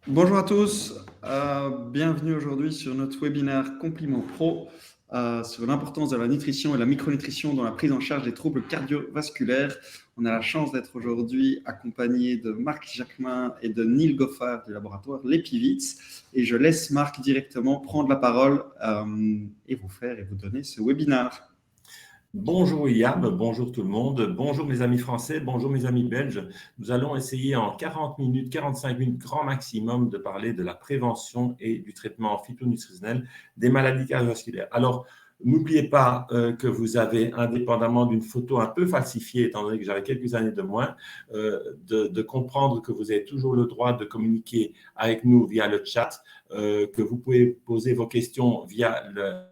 Bonjour à tous, bienvenue aujourd'hui sur notre webinaire Compliment Pro sur l'importance de la nutrition et la micronutrition dans la prise en charge des troubles cardiovasculaires. On a la chance d'être aujourd'hui accompagné de Marc Jacquemin et de Neil Goffard du laboratoire Lepivitz. Et je laisse Marc directement prendre la parole et vous donner ce webinaire. Bonjour William, bonjour tout le monde, bonjour mes amis français, bonjour mes amis belges. Nous allons essayer en 40 minutes, 45 minutes grand maximum de parler de la prévention et du traitement phytonutritionnel des maladies cardiovasculaires. Alors, n'oubliez pas que vous avez, indépendamment d'une photo un peu falsifiée, étant donné que j'avais quelques années de moins, de comprendre que vous avez toujours le droit de communiquer avec nous via le chat, que vous pouvez poser vos questions via le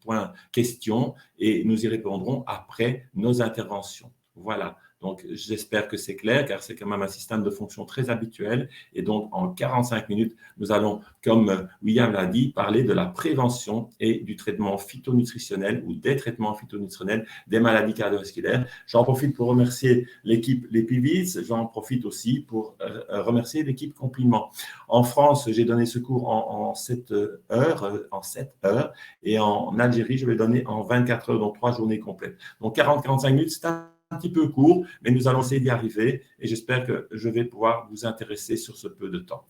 point question et nous y répondrons après nos interventions. Voilà, donc j'espère que c'est clair car c'est quand même un système de fonction très habituel et donc en 45 minutes, nous allons, comme William l'a dit, parler de la prévention et du traitement phytonutritionnel ou des traitements phytonutritionnels des maladies cardiovasculaires. J'en profite pour remercier l'équipe Lepivitz, j'en profite aussi pour remercier l'équipe Compliment. En France, j'ai donné ce cours en 7 heures, et en Algérie, je vais donner en 24 heures, donc 3 journées complètes. Donc 40-45 minutes, c'est un petit peu court, mais nous allons essayer d'y arriver et j'espère que je vais pouvoir vous intéresser sur ce peu de temps.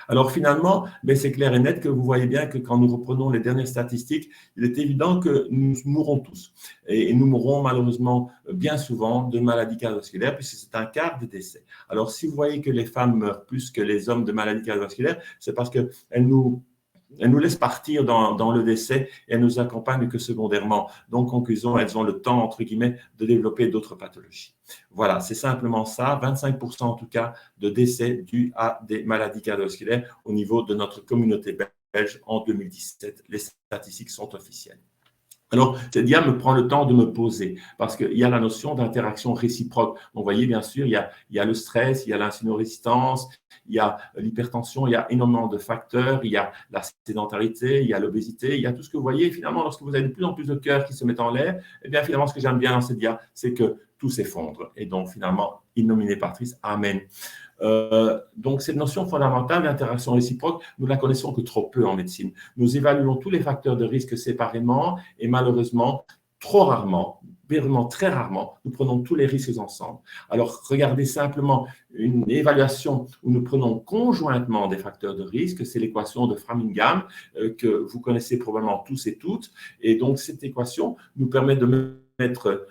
Alors finalement, c'est clair et net que vous voyez bien que quand nous reprenons les dernières statistiques, il est évident que nous mourrons tous. Et nous mourrons malheureusement bien souvent de maladies cardiovasculaires puisque c'est un quart des décès. Alors si vous voyez que les femmes meurent plus que les hommes de maladies cardiovasculaires, c'est parce qu'elles nous laissent partir dans le décès et elles nous accompagnent que secondairement. Donc, conclusion, elles ont le temps, entre guillemets, de développer d'autres pathologies. Voilà, c'est simplement ça, 25% en tout cas de décès dus à des maladies cardiovasculaires au niveau de notre communauté belge en 2017. Les statistiques sont officielles. Alors, cette dia me prend le temps de me poser parce qu'il y a la notion d'interaction réciproque. Donc, vous voyez, bien sûr, il y a le stress, il y a l'insulinorésistance, il y a l'hypertension, il y a énormément de facteurs, il y a la sédentarité, il y a l'obésité, il y a tout ce que vous voyez. Finalement, lorsque vous avez de plus en plus de cœurs qui se mettent en l'air, eh bien, finalement, ce que j'aime bien dans cette dia, c'est que tout s'effondre. Et donc, finalement, in nomine Patris, Amen. Donc, cette notion fondamentale d'interaction réciproque, nous la connaissons que trop peu en médecine. Nous évaluons tous les facteurs de risque séparément et malheureusement, trop rarement, vraiment très rarement, nous prenons tous les risques ensemble. Alors, regardez simplement une évaluation où nous prenons conjointement des facteurs de risque, c'est l'équation de Framingham que vous connaissez probablement tous et toutes. Et donc, cette équation nous permet de mettre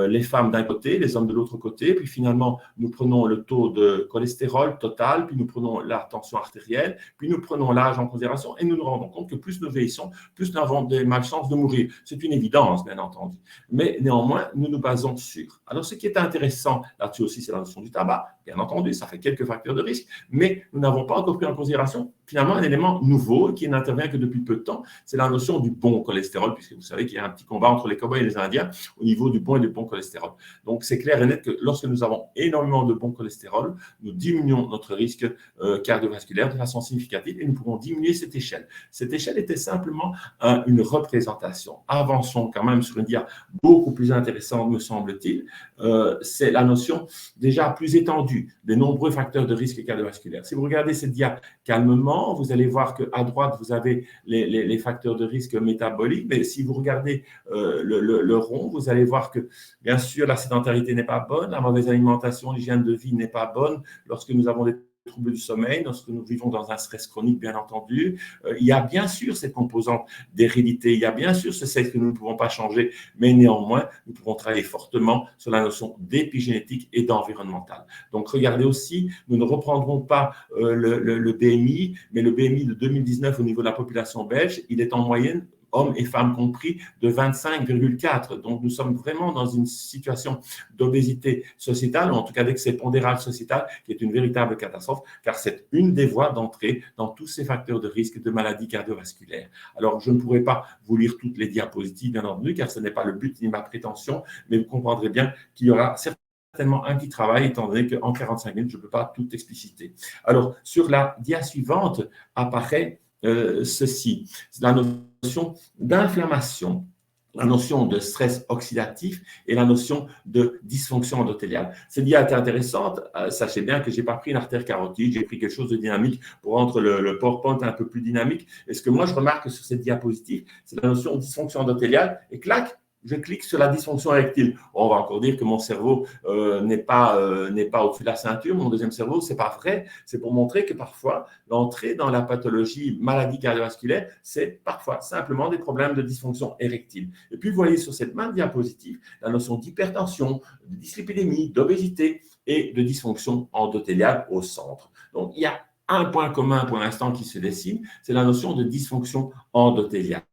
les femmes d'un côté, les hommes de l'autre côté, puis finalement, nous prenons le taux de cholestérol total, puis nous prenons la tension artérielle, puis nous prenons l'âge en considération, et nous nous rendons compte que plus nous vieillissons, plus nous avons des malchances de mourir. C'est une évidence, bien entendu. Mais néanmoins, nous nous basons sur. Alors, ce qui est intéressant là-dessus aussi, c'est la notion du tabac. Bien entendu, ça fait quelques facteurs de risque, mais nous n'avons pas encore pris en considération finalement un élément nouveau qui n'intervient que depuis peu de temps, c'est la notion du bon cholestérol, puisque vous savez qu'il y a un petit combat entre les cow-boys et les Indiens au niveau du bon et du bon cholestérol. Donc, c'est clair et net que lorsque nous avons énormément de bon cholestérol, nous diminuons notre risque cardiovasculaire de façon significative et nous pouvons diminuer cette échelle. Cette échelle était simplement une représentation. Avançons quand même sur une dia beaucoup plus intéressante, me semble-t-il. C'est la notion déjà plus étendue des nombreux facteurs de risque cardiovasculaire. Si vous regardez cette dia calmement, vous allez voir qu'à droite, vous avez les facteurs de risque métaboliques, mais si vous regardez le rond, vous allez voir que, bien sûr, la sédentarité n'est pas bonne, la mauvaise alimentation, l'hygiène de vie n'est pas bonne lorsque nous avons des troubles du sommeil, lorsque nous vivons dans un stress chronique, bien entendu. Il y a bien sûr cette composante d'hérédité, il y a bien sûr ce sexe que nous ne pouvons pas changer, mais néanmoins, nous pouvons travailler fortement sur la notion d'épigénétique et d'environnemental. Donc, regardez aussi, nous ne reprendrons pas le BMI, mais le BMI de 2019 au niveau de la population belge, il est en moyenne, hommes et femmes compris, de 25,4. Donc, nous sommes vraiment dans une situation d'obésité sociétale, ou en tout cas d'excès pondéral sociétal, qui est une véritable catastrophe, car c'est une des voies d'entrée dans tous ces facteurs de risque de maladies cardiovasculaires. Alors, je ne pourrai pas vous lire toutes les diapositives, bien entendu, car ce n'est pas le but ni ma prétention, mais vous comprendrez bien qu'il y aura certainement un petit travail, étant donné qu'en 45 minutes, je ne peux pas tout expliciter. Alors, sur la dia suivante apparaît ceci, la notion d'inflammation la notion de stress oxydatif et la notion de dysfonction endothéliale. Cette dia est intéressante. Sachez bien que je n'ai pas pris une artère carotide, j'ai pris quelque chose de dynamique pour rendre le PowerPoint un peu plus dynamique. Et ce que moi, je remarque sur cette diapositive, c'est la notion de dysfonction endothéliale. Et clac, je clique sur la dysfonction érectile. On va encore dire que mon cerveau n'est pas au-dessus de la ceinture. Mon deuxième cerveau, ce n'est pas vrai. C'est pour montrer que parfois, l'entrée dans la pathologie maladie cardiovasculaire, c'est parfois simplement des problèmes de dysfonction érectile. Et puis, vous voyez sur cette même diapositive la notion d'hypertension, de dyslipidémie, d'obésité et de dysfonction endothéliale au centre. Donc, il y a un point commun pour l'instant qui se dessine, c'est la notion de dysfonction endothéliale.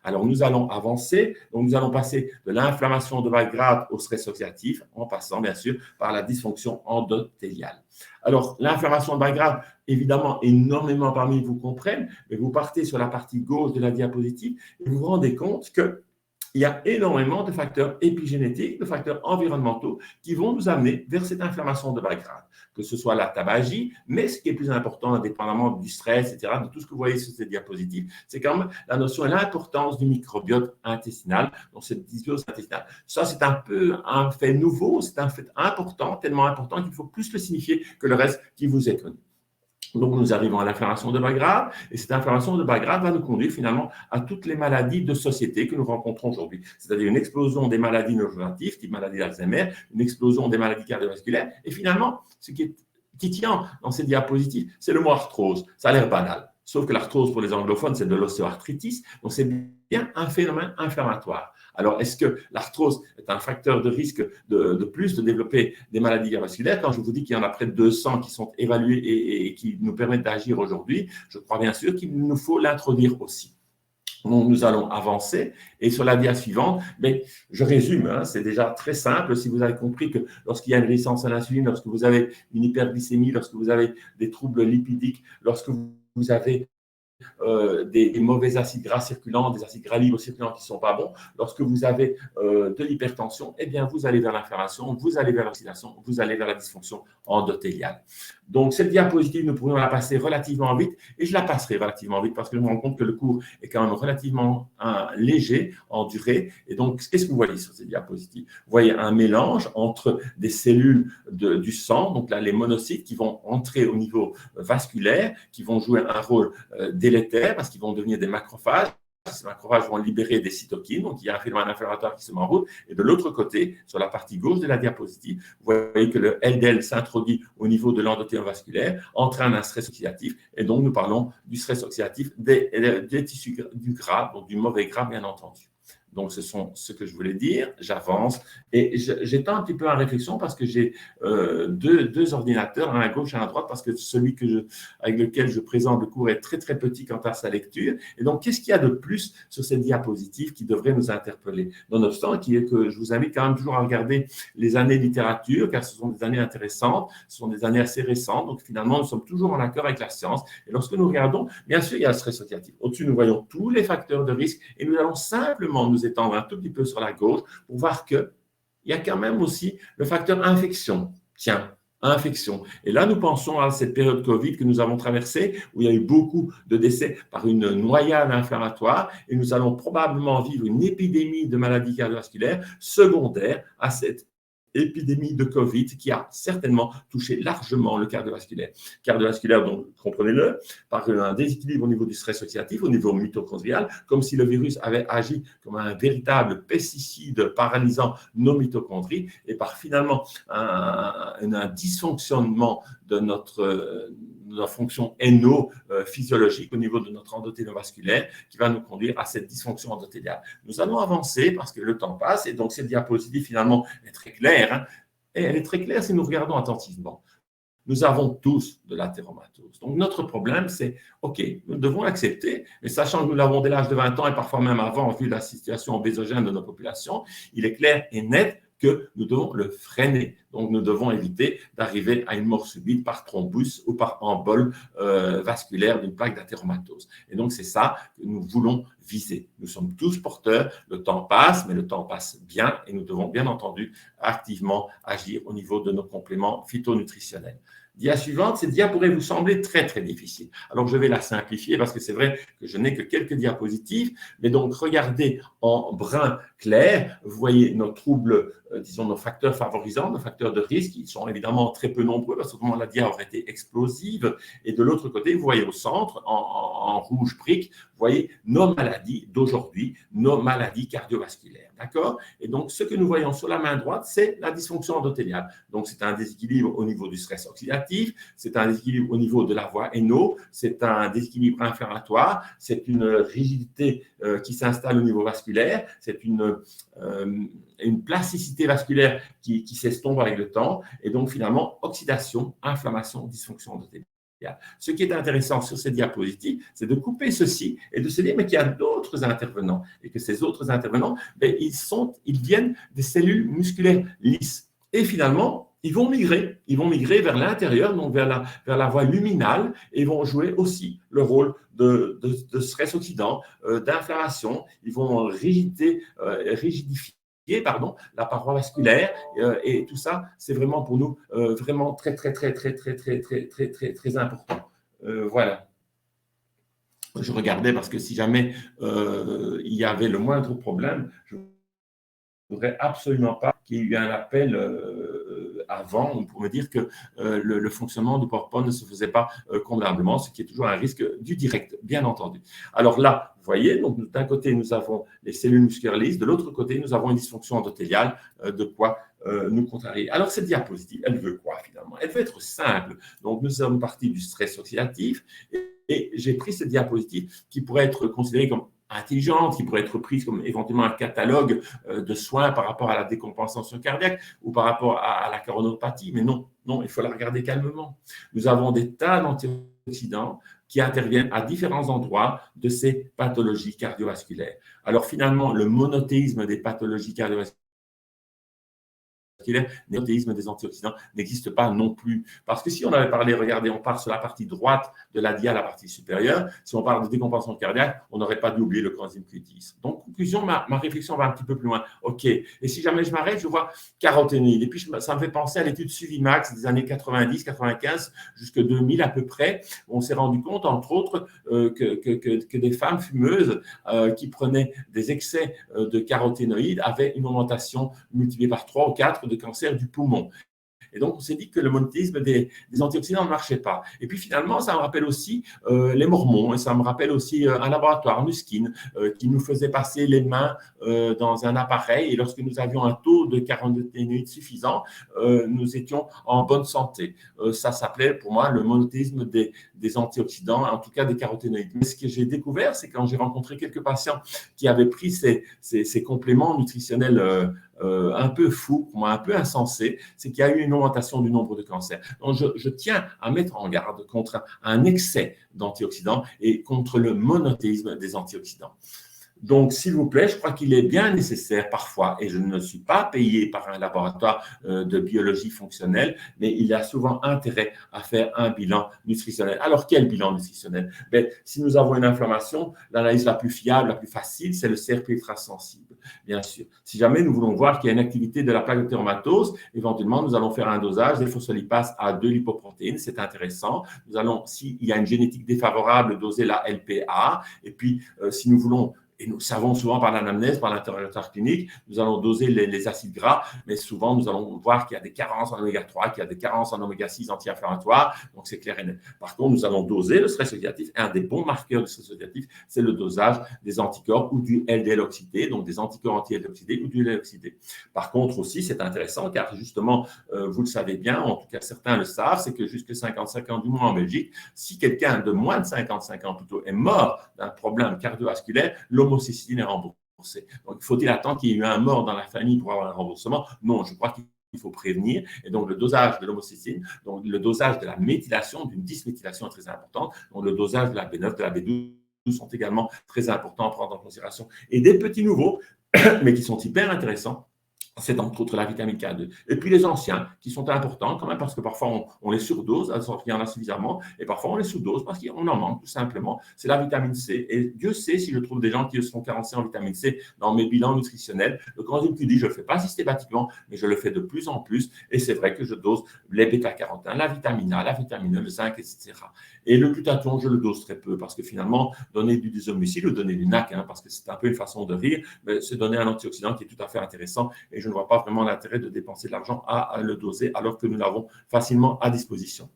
Alors, nous allons avancer. Donc, nous allons passer de l'inflammation de bas grade au stress oxydatif en passant, bien sûr, par la dysfonction endothéliale. Alors, l'inflammation de bas grade, évidemment, énormément parmi vous comprennent, mais vous partez sur la partie gauche de la diapositive et vous vous rendez compte que il y a énormément de facteurs épigénétiques, de facteurs environnementaux qui vont nous amener vers cette inflammation de bas grade, que ce soit la tabagie, mais ce qui est plus important, indépendamment du stress, etc., de tout ce que vous voyez sur cette diapositive, c'est quand même la notion et l'importance du microbiote intestinal, donc cette dysbiose intestinale. Ça, c'est un peu un fait nouveau, c'est un fait important, tellement important qu'il faut plus le signifier que le reste qui vous est connu. Donc, nous arrivons à l'inflammation de bas grade et cette inflammation de bas grade va nous conduire finalement à toutes les maladies de société que nous rencontrons aujourd'hui, c'est-à-dire une explosion des maladies neurodégénératives, type maladie d'Alzheimer, une explosion des maladies cardiovasculaires et finalement, ce qui tient dans ces diapositives, c'est le mot arthrose. Ça a l'air banal, sauf que l'arthrose pour les anglophones, c'est de l'ostéoarthritis, donc c'est bien un phénomène inflammatoire. Alors, est-ce que l'arthrose est un facteur de risque de plus de développer des maladies cardiovasculaires? Quand je vous dis qu'il y en a près de 200 qui sont évalués et qui nous permettent d'agir aujourd'hui, je crois bien sûr qu'il nous faut l'introduire aussi. Donc, nous allons avancer et sur la dia suivante, mais je résume, hein, c'est déjà très simple. Si vous avez compris que lorsqu'il y a une résistance à l'insuline, lorsque vous avez une hyperglycémie, lorsque vous avez des troubles lipidiques, lorsque vous avez des mauvais acides gras circulants, des acides gras libres circulants qui ne sont pas bons. Lorsque vous avez de l'hypertension, eh bien, vous allez vers l'inflammation, vous allez vers l'oxydation, vous allez vers la dysfonction endothéliale. Donc, cette diapositive, nous pourrions la passer relativement vite et je la passerai relativement vite parce que je me rends compte que le cours est quand même relativement léger en durée. Et donc, qu'est-ce que vous voyez sur cette diapositive? Vous voyez un mélange entre des cellules du sang, donc là, les monocytes qui vont entrer au niveau vasculaire, qui vont jouer un rôle délétères parce qu'ils vont devenir des macrophages. Ces macrophages vont libérer des cytokines, donc il y a un phénomène inflammatoire qui se met en route. Et de l'autre côté, sur la partie gauche de la diapositive, vous voyez que le LDL s'introduit au niveau de l'endothélium vasculaire, entraîne un stress oxydatif. Et donc, nous parlons du stress oxydatif des tissus du gras, donc du mauvais gras, bien entendu. Donc, ce sont ce que je voulais dire. J'avance et j'étends un petit peu en réflexion parce que j'ai deux ordinateurs, un à gauche et un à droite, parce que celui avec lequel je présente le cours est très, très petit quant à sa lecture. Et donc, qu'est-ce qu'il y a de plus sur cette diapositive qui devrait nous interpeller? Nonobstant, qui est que je vous invite quand même toujours à regarder les années littérature, car ce sont des années intéressantes, ce sont des années assez récentes. Donc, finalement, nous sommes toujours en accord avec la science. Et lorsque nous regardons, bien sûr, il y a le stress oxydatif. Au-dessus, nous voyons tous les facteurs de risque et nous allons simplement nous étendre un tout petit peu sur la gauche pour voir qu'il y a quand même aussi le facteur infection. Tiens, infection. Et là, nous pensons à cette période Covid que nous avons traversée où il y a eu beaucoup de décès par une noyade inflammatoire et nous allons probablement vivre une épidémie de maladies cardiovasculaires secondaire à cette épidémie de Covid qui a certainement touché largement le cardiovasculaire. Cardiovasculaire, donc, comprenez-le, par un déséquilibre au niveau du stress oxydatif, au niveau mitochondrial, comme si le virus avait agi comme un véritable pesticide paralysant nos mitochondries et par finalement un dysfonctionnement de notre fonction physiologique au niveau de notre endothélium vasculaire qui va nous conduire à cette dysfonction endothéliale. Nous allons avancer parce que le temps passe et donc cette diapositive finalement est très claire. Hein, et elle est très claire si nous regardons attentivement. Nous avons tous de l'athéromatose. Donc notre problème, c'est, OK, nous devons l'accepter, mais sachant que nous l'avons dès l'âge de 20 ans et parfois même avant, vu la situation obésogène de nos populations, il est clair et net que nous devons le freiner. Donc, nous devons éviter d'arriver à une mort subite par thrombus ou par embole vasculaire d'une plaque d'athéromatose. Et donc, c'est ça que nous voulons visée. Nous sommes tous porteurs, le temps passe, mais le temps passe bien et nous devons bien entendu activement agir au niveau de nos compléments phytonutritionnels. Dia suivante, cette dia pourrait vous sembler très, très difficile. Alors, je vais la simplifier parce que c'est vrai que je n'ai que quelques diapositives. Mais donc, regardez en brun clair, vous voyez nos troubles, disons nos facteurs favorisants, nos facteurs de risque, qui sont évidemment très peu nombreux parce que autrement la dia aurait été explosive. Et de l'autre côté, vous voyez au centre, en rouge brique, vous voyez nos maladies d'aujourd'hui, nos maladies cardiovasculaires. D'accord? Et donc, ce que nous voyons sur la main droite, c'est la dysfonction endothéliale. Donc, c'est un déséquilibre au niveau du stress oxydatif, c'est un déséquilibre au niveau de la voie héno, c'est un déséquilibre inflammatoire, c'est une rigidité qui s'installe au niveau vasculaire, c'est une plasticité vasculaire qui s'estompe avec le temps. Et donc, finalement, oxydation, inflammation, dysfonction endothéliale. Ce qui est intéressant sur ces diapositives, c'est de couper ceci et de se dire mais qu'il y a d'autres intervenants et que ces autres intervenants, ils viennent des cellules musculaires lisses. Et finalement, ils vont migrer vers l'intérieur, donc vers la voie luminale, et ils vont jouer aussi le rôle de stress oxydant, d'inflammation. Ils vont rigidifier la paroi vasculaire et tout ça, c'est vraiment pour nous vraiment très important. Voilà. Je regardais parce que si jamais il y avait le moindre problème, je ne voudrais absolument pas qu'il y ait eu un appel avant pour me dire que le fonctionnement du PowerPoint ne se faisait pas convenablement, ce qui est toujours un risque du direct, bien entendu. Alors là, vous voyez, donc d'un côté, nous avons les cellules musculaires lisses, de l'autre côté, nous avons une dysfonction endothéliale, de quoi nous contrarier. Alors, cette diapositive, elle veut quoi finalement? Elle veut être simple. Donc, nous sommes partis du stress oxydatif et j'ai pris cette diapositive qui pourrait être considérée comme intelligente, qui pourrait être prise comme éventuellement un catalogue de soins par rapport à la décompensation cardiaque ou par rapport à la coronopathie. Mais non, il faut la regarder calmement. Nous avons des tas d'antioxydants qui interviennent à différents endroits de ces pathologies cardiovasculaires. Alors finalement, le monothéisme des pathologies cardiovasculaires, le monothéisme des antioxydants n'existe pas non plus. Parce que si on avait parlé, regardez, on part sur la partie droite de la dia, la partie supérieure. Si on parle de décompensation cardiaque, on n'aurait pas dû oublier le coenzyme Q10. Donc, conclusion, ma réflexion va un petit peu plus loin. OK. Et si jamais je m'arrête, je vois caroténide. Et puis, ça me fait penser à l'étude Suvimax des années 90, 95, jusqu'à 2000 à peu près. On s'est rendu compte, entre autres, que des femmes fumeuses qui prenaient des excès de caroténoïdes avaient une augmentation multipliée par 3 ou 4 de cancer du poumon. Et donc, on s'est dit que le monothéisme des antioxydants ne marchait pas. Et puis, finalement, ça me rappelle aussi les Mormons et ça me rappelle aussi un laboratoire, Nuskin, qui nous faisait passer les mains dans un appareil et lorsque nous avions un taux de caroténoïdes suffisant, nous étions en bonne santé. Ça s'appelait pour moi le monothéisme des antioxydants, en tout cas des caroténoïdes. Mais ce que j'ai découvert, c'est quand j'ai rencontré quelques patients qui avaient pris ces compléments nutritionnels un peu fou, un peu insensé, c'est qu'il y a eu une augmentation du nombre de cancers. Donc, je tiens à mettre en garde contre un excès d'antioxydants et contre le monothéisme des antioxydants. Donc, s'il vous plaît, je crois qu'il est bien nécessaire parfois, et je ne suis pas payé par un laboratoire de biologie fonctionnelle, mais il y a souvent intérêt à faire un bilan nutritionnel. Alors, quel bilan nutritionnel? Si nous avons une inflammation, l'analyse la plus fiable, la plus facile, c'est le CRP ultrasensible, bien sûr. Si jamais nous voulons voir qu'il y a une activité de la plaque de théromatose, éventuellement, nous allons faire un dosage des phospholipases à 2 lipoprotéines, c'est intéressant. Nous allons, s'il y a une génétique défavorable, doser la LPA, et puis si nous voulons et nous savons souvent par l'anamnèse, par l'interrogatoire clinique, nous allons doser les acides gras, mais souvent nous allons voir qu'il y a des carences en oméga 3, qu'il y a des carences en oméga 6 anti-inflammatoires, donc c'est clair et net. Par contre, nous allons doser le stress oxydatif. Un des bons marqueurs du stress oxydatif, c'est le dosage des anticorps ou du LDL oxydé, donc des anticorps anti-LDL oxydé ou du LDL oxydé. Par contre aussi, c'est intéressant car justement, vous le savez bien, en tout cas certains le savent, c'est que jusqu'à 55 ans du moins en Belgique, si quelqu'un de moins de 55 ans plutôt est mort d'un problème cardiovasculaire, l'homocystine est remboursée. Donc, faut-il attendre qu'il y ait eu un mort dans la famille pour avoir un remboursement? Non, je crois qu'il faut prévenir. Et donc, le dosage de l'homocystine, donc le dosage de la méthylation, d'une dysméthylation est très important. Donc, le dosage de la B9, de la B12 sont également très importants à prendre en considération. Et des petits nouveaux, mais qui sont hyper intéressants, C'est entre autres la vitamine K2. Et puis les anciens, qui sont importants quand même, parce que parfois on les surdose, il y en a suffisamment, et parfois on les sous-dose parce qu'on en manque tout simplement. C'est la vitamine C. Et Dieu sait si je trouve des gens qui sont carencés en vitamine C dans mes bilans nutritionnels. Le coenzyme Q10, je ne le fais pas systématiquement, mais je le fais de plus en plus. Et c'est vrai que je dose les bêta-carotènes, la vitamine A, la vitamine E, le zinc, etc. Et le glutathion, je le dose très peu parce que finalement, donner du disomucil ou donner du NAC, parce que c'est un peu une façon de rire, mais c'est donner un antioxydant qui est tout à fait intéressant. Et je ne vois pas vraiment l'intérêt de dépenser de l'argent à le doser alors que nous l'avons facilement à disposition.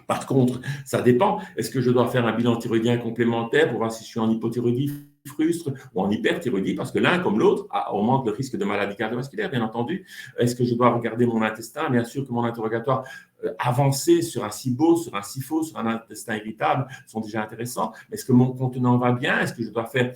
Par contre, ça dépend. Est-ce que je dois faire un bilan thyroïdien complémentaire pour voir si je suis en hypothyroïdie frustre ou en hyperthyroïdie, parce que l'un comme l'autre augmente le risque de maladie cardiovasculaire, bien entendu. Est-ce que je dois regarder mon intestin? Bien sûr que mon interrogatoire avancé sur un SIBO, sur un SIFO, sur un intestin irritable sont déjà intéressants. Est-ce que mon contenant va bien? Est-ce que je dois faire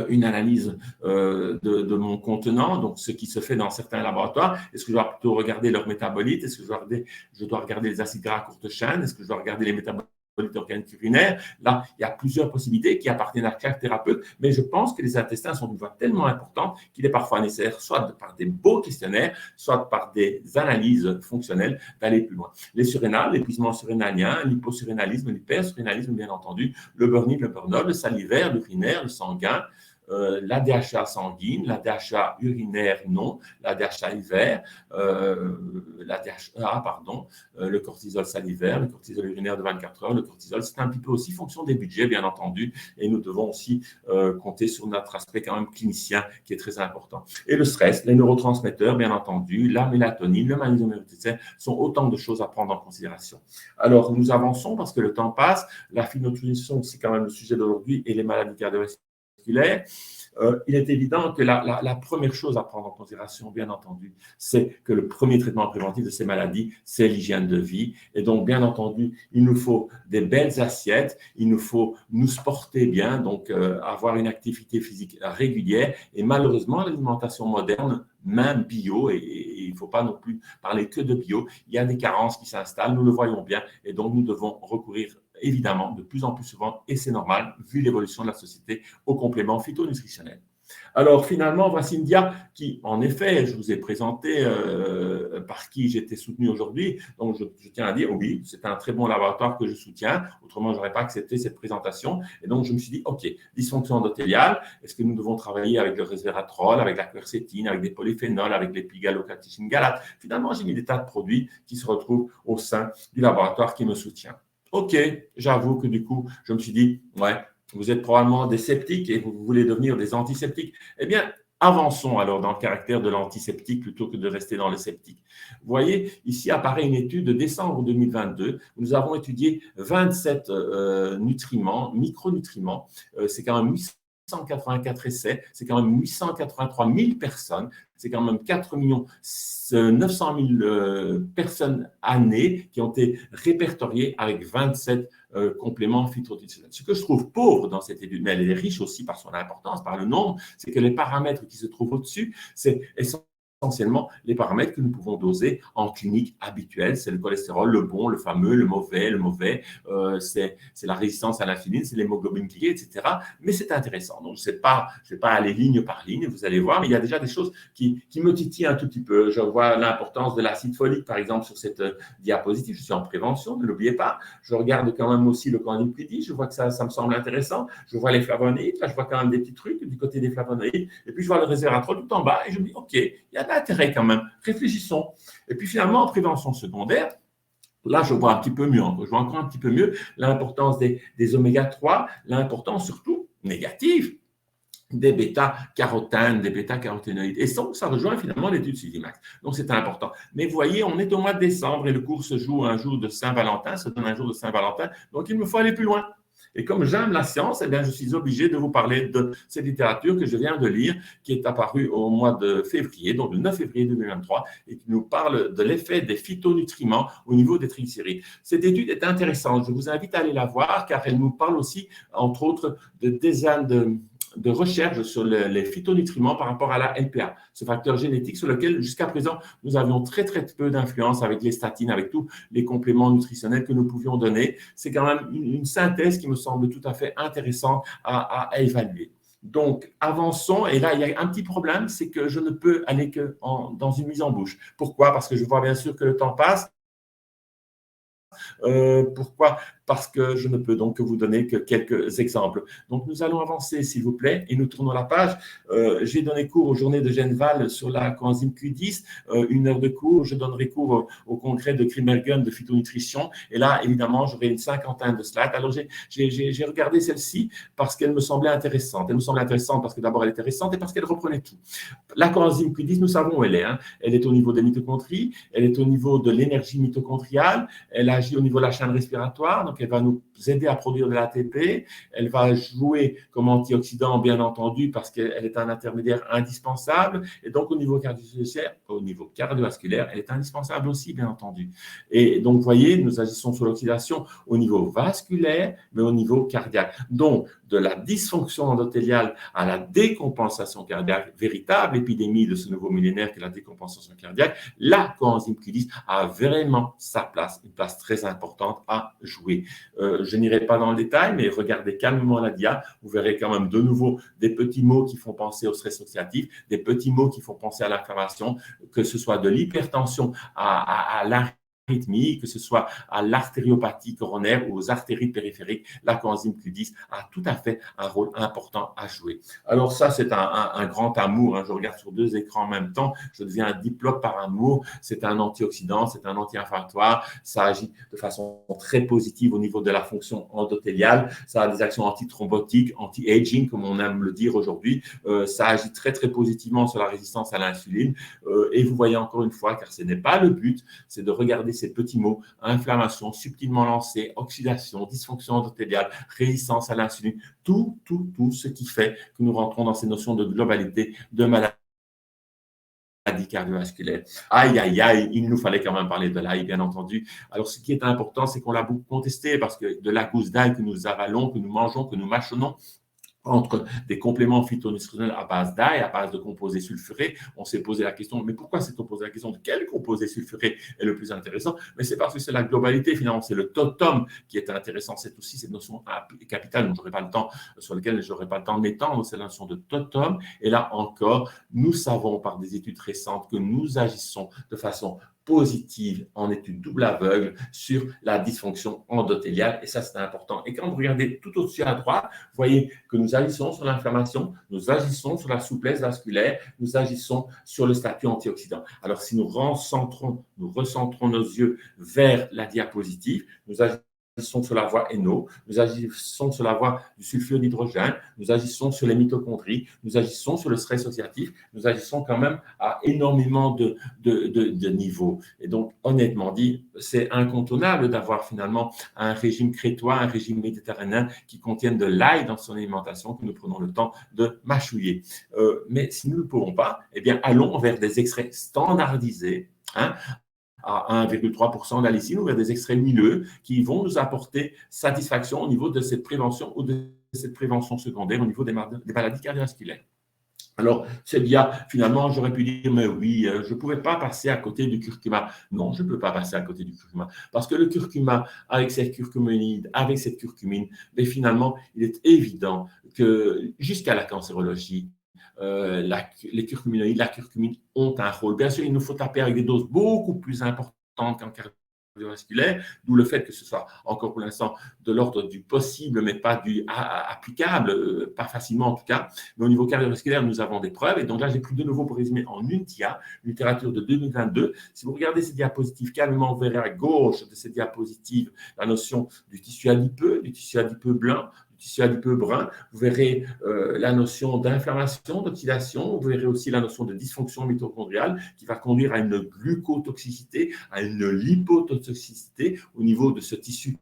une analyse de mon contenant, donc ce qui se fait dans certains laboratoires? Est-ce que je dois plutôt regarder leur métabolite? Est-ce que je dois regarder les acides gras à courte chaîne? Est-ce que je dois regarder les métabolites organiques urinaires? Là, il y a plusieurs possibilités qui appartiennent à chaque thérapeute, mais je pense que les intestins sont une voie tellement importante qu'il est parfois nécessaire, soit par des beaux questionnaires, soit par des analyses fonctionnelles, d'aller plus loin. Les surrénales, l'épuisement surrénalien, l'hyposurrénalisme, l'hypersurrénalisme, bien entendu, le burn-in, le burn-out, le salivaire, l'urinaire, le sanguin, la DHA sanguine, la DHA urinaire non, la DHA hiver, la DHA, pardon, le cortisol salivaire, le cortisol urinaire de 24 heures, le cortisol, c'est un petit peu aussi fonction des budgets, bien entendu, et nous devons aussi compter sur notre aspect quand même clinicien qui est très important. Et le stress, les neurotransmetteurs, bien entendu, la mélatonine, le magnésium héréditaire sont autant de choses à prendre en considération. Alors, nous avançons parce que le temps passe, la phytonutrition, c'est quand même le sujet d'aujourd'hui, et les maladies cardiovasculaires. Il est évident que la première chose à prendre en considération, bien entendu, c'est que le premier traitement préventif de ces maladies, c'est l'hygiène de vie. Et donc, bien entendu, il nous faut des belles assiettes, il nous faut nous sporter bien, donc avoir une activité physique régulière. Et malheureusement, l'alimentation moderne, même bio, et il ne faut pas non plus parler que de bio, il y a des carences qui s'installent, nous le voyons bien, et donc nous devons recourir évidemment de plus en plus souvent, et c'est normal, vu l'évolution de la société, aux compléments phytonutritionnels. Alors finalement, voici une dia qui, en effet, je vous ai présenté par qui j'étais soutenu aujourd'hui. Donc je tiens à dire, oui, c'est un très bon laboratoire que je soutiens. Autrement, je n'aurais pas accepté cette présentation. Et donc je me suis dit, OK, dysfonction endothéliale, est-ce que nous devons travailler avec le resveratrol, avec la quercétine, avec des polyphénols, avec les pigalocatechine galates? Finalement, j'ai mis des tas de produits qui se retrouvent au sein du laboratoire qui me soutient. OK, j'avoue que du coup, je me suis dit, ouais, vous êtes probablement des sceptiques et vous voulez devenir des antiseptiques. Eh bien, avançons alors dans le caractère de l'antiseptique plutôt que de rester dans le sceptique. Vous voyez, ici apparaît une étude de décembre 2022 où nous avons étudié 27 nutriments, micronutriments. C'est quand même 884 essais, c'est quand même 883 000 personnes, c'est quand même 4 900 000 personnes années qui ont été répertoriées avec 27 compléments phytonutritionnels. Ce que je trouve pauvre dans cette étude, mais elle est riche aussi par son importance, par le nombre, c'est que les paramètres qui se trouvent au-dessus, c'est essentiellement les paramètres que nous pouvons doser en clinique habituelle. C'est le cholestérol, le bon, le fameux, le mauvais, c'est la résistance à l'insuline, c'est l'hémoglobine glycée, etc. Mais c'est intéressant. Donc, je ne vais pas aller ligne par ligne, vous allez voir, mais il y a déjà des choses qui me titillent un tout petit peu. Je vois l'importance de l'acide folique, par exemple, sur cette diapositive. Je suis en prévention, ne l'oubliez pas. Je regarde quand même aussi le coenzyme Q10. Je vois que ça me semble intéressant. Je vois les flavonoïdes. Là, je vois quand même des petits trucs du côté des flavonoïdes. Et puis, je vois le resveratrol tout en bas et je me dis, OK, il y a d'intérêt quand même. Réfléchissons. Et puis, finalement, en prévention secondaire, là, je vois un petit peu mieux. Je vois encore un petit peu mieux l'importance des oméga 3, l'importance surtout négative des bêta-carotènes, des bêta-caroténoïdes. Et donc, ça rejoint finalement l'étude Suivimax. Donc, c'est important. Mais vous voyez, on est au mois de décembre et le cours se joue un jour de Saint-Valentin, se donne un jour de Saint-Valentin. Donc, il me faut aller plus loin. Et comme j'aime la science, eh bien, je suis obligé de vous parler de cette littérature que je viens de lire, qui est apparue au mois de février, donc le 9 février 2023, et qui nous parle de l'effet des phytonutriments au niveau des triglycérides. Cette étude est intéressante. Je vous invite à aller la voir, car elle nous parle aussi, entre autres, de recherche sur les phytonutriments par rapport à la LPA, ce facteur génétique sur lequel, jusqu'à présent, nous avions très, très peu d'influence avec les statines, avec tous les compléments nutritionnels que nous pouvions donner. C'est quand même une synthèse qui me semble tout à fait intéressante à évaluer. Donc, avançons. Et là, il y a un petit problème, c'est que je ne peux aller que dans une mise en bouche. Pourquoi? Parce que je vois bien sûr que le temps passe. Pourquoi? Parce que je ne peux donc que vous donner que quelques exemples. Donc, nous allons avancer, s'il vous plaît, et nous tournons la page. J'ai donné cours aux journées de Genval sur la coenzyme Q10, 1 heure de cours. Je donnerai cours au congrès de Grimbergen de phytonutrition. Et là, évidemment, j'aurai une cinquantaine de slides. Alors, j'ai regardé celle-ci parce qu'elle me semblait intéressante. Elle me semblait intéressante parce que d'abord, elle est intéressante et parce qu'elle reprenait tout. La coenzyme Q10, nous savons où elle est. Hein. Elle est au niveau des mitochondries, elle est au niveau de l'énergie mitochondriale, elle agit au niveau de la chaîne respiratoire, donc elle va nous aider à produire de l'ATP, elle va jouer comme antioxydant, bien entendu, parce qu'elle est un intermédiaire indispensable, et donc au niveau cardiovasculaire, elle est indispensable aussi, bien entendu. Et donc, vous voyez, nous agissons sur l'oxydation au niveau vasculaire, mais au niveau cardiaque. Donc, de la dysfonction endothéliale à la décompensation cardiaque, véritable épidémie de ce nouveau millénaire qu'est la décompensation cardiaque, la coenzyme Q10 a vraiment sa place, une place très importante à jouer. Je n'irai pas dans le détail, mais regardez calmement la dia, vous verrez quand même de nouveau des petits mots qui font penser au stress oxydatif, des petits mots qui font penser à l'inflammation, que ce soit de l'hypertension à l'arythmie, que ce soit à l'artériopathie coronaire ou aux artérites périphériques, la coenzyme Q10 a tout à fait un rôle important à jouer. Alors ça, c'est un grand amour. Hein. Je regarde sur 2 écrans en même temps, je deviens un diplôme par amour. C'est un antioxydant, c'est un anti-inflammatoire. Ça agit de façon très positive au niveau de la fonction endothéliale. Ça a des actions antithrombotiques, anti-aging, comme on aime le dire aujourd'hui. Ça agit très, très positivement sur la résistance à l'insuline. Et vous voyez encore une fois, car ce n'est pas le but, c'est de regarder ces petits mots, inflammation subtilement lancée, oxydation, dysfonction endothéliale, résistance à l'insuline, tout ce qui fait que nous rentrons dans ces notions de globalité de maladie cardiovasculaire. Aïe, aïe, aïe, il nous fallait quand même parler de l'ail, bien entendu. Alors, ce qui est important, c'est qu'on l'a beaucoup contesté parce que de la gousse d'ail que nous avalons, que nous mangeons, que nous mâchonnons, entre des compléments phytonutritionnels à base d'ail, à base de composés sulfurés, on s'est posé la question, mais pourquoi s'est-on posé la question de quel composé sulfuré est le plus intéressant? Mais c'est parce que c'est la globalité, finalement, c'est le totum qui est intéressant. C'est aussi cette notion capitale sur laquelle je n'aurai pas le temps de m'étendre, c'est la notion de totum. Et là encore, nous savons par des études récentes que nous agissons de façon positive en étude double aveugle sur la dysfonction endothéliale. Et ça, c'est important. Et quand vous regardez tout au-dessus à droite, vous voyez que nous agissons sur l'inflammation, nous agissons sur la souplesse vasculaire, nous agissons sur le statut antioxydant. Alors, si nous recentrons nos yeux vers la diapositive, nous agissons sur la voie NO, nous agissons sur la voie du sulfure d'hydrogène, nous agissons sur les mitochondries, nous agissons sur le stress oxydatif, nous agissons quand même à énormément de niveaux. Et donc, honnêtement dit, c'est incontournable d'avoir finalement un régime crétois, un régime méditerranéen qui contienne de l'ail dans son alimentation, que nous prenons le temps de mâchouiller. Mais si nous ne le pouvons pas, eh bien, allons vers des extraits standardisés, hein, à 1,3% d'allicine ou vers des extraits huileux qui vont nous apporter satisfaction au niveau de cette prévention ou de cette prévention secondaire au niveau des maladies cardiovasculaires. Alors, c'est bien, finalement, j'aurais pu dire, mais oui, je ne pouvais pas passer à côté du curcuma. Non, je ne peux pas passer à côté du curcuma. Parce que le curcuma, avec cette curcumine, avec cette curcumine, mais finalement, il est évident que jusqu'à la cancérologie, les curcuminoïdes, la curcumine ont un rôle. Bien sûr, il nous faut taper avec des doses beaucoup plus importantes qu'en cardiovasculaire, d'où le fait que ce soit encore pour l'instant de l'ordre du possible, mais pas du applicable, pas facilement en tout cas. Mais au niveau cardiovasculaire, nous avons des preuves. Et donc là, j'ai pris de nouveau pour résumer en une TIA, une littérature de 2022. Si vous regardez ces diapositives calmement, vous verrez à gauche de ces diapositives la notion du tissu adipeux blanc, tissu adipeux brun, vous verrez la notion d'inflammation, d'oxydation, vous verrez aussi la notion de dysfonction mitochondriale qui va conduire à une glucotoxicité, à une lipotoxicité au niveau de ce tissu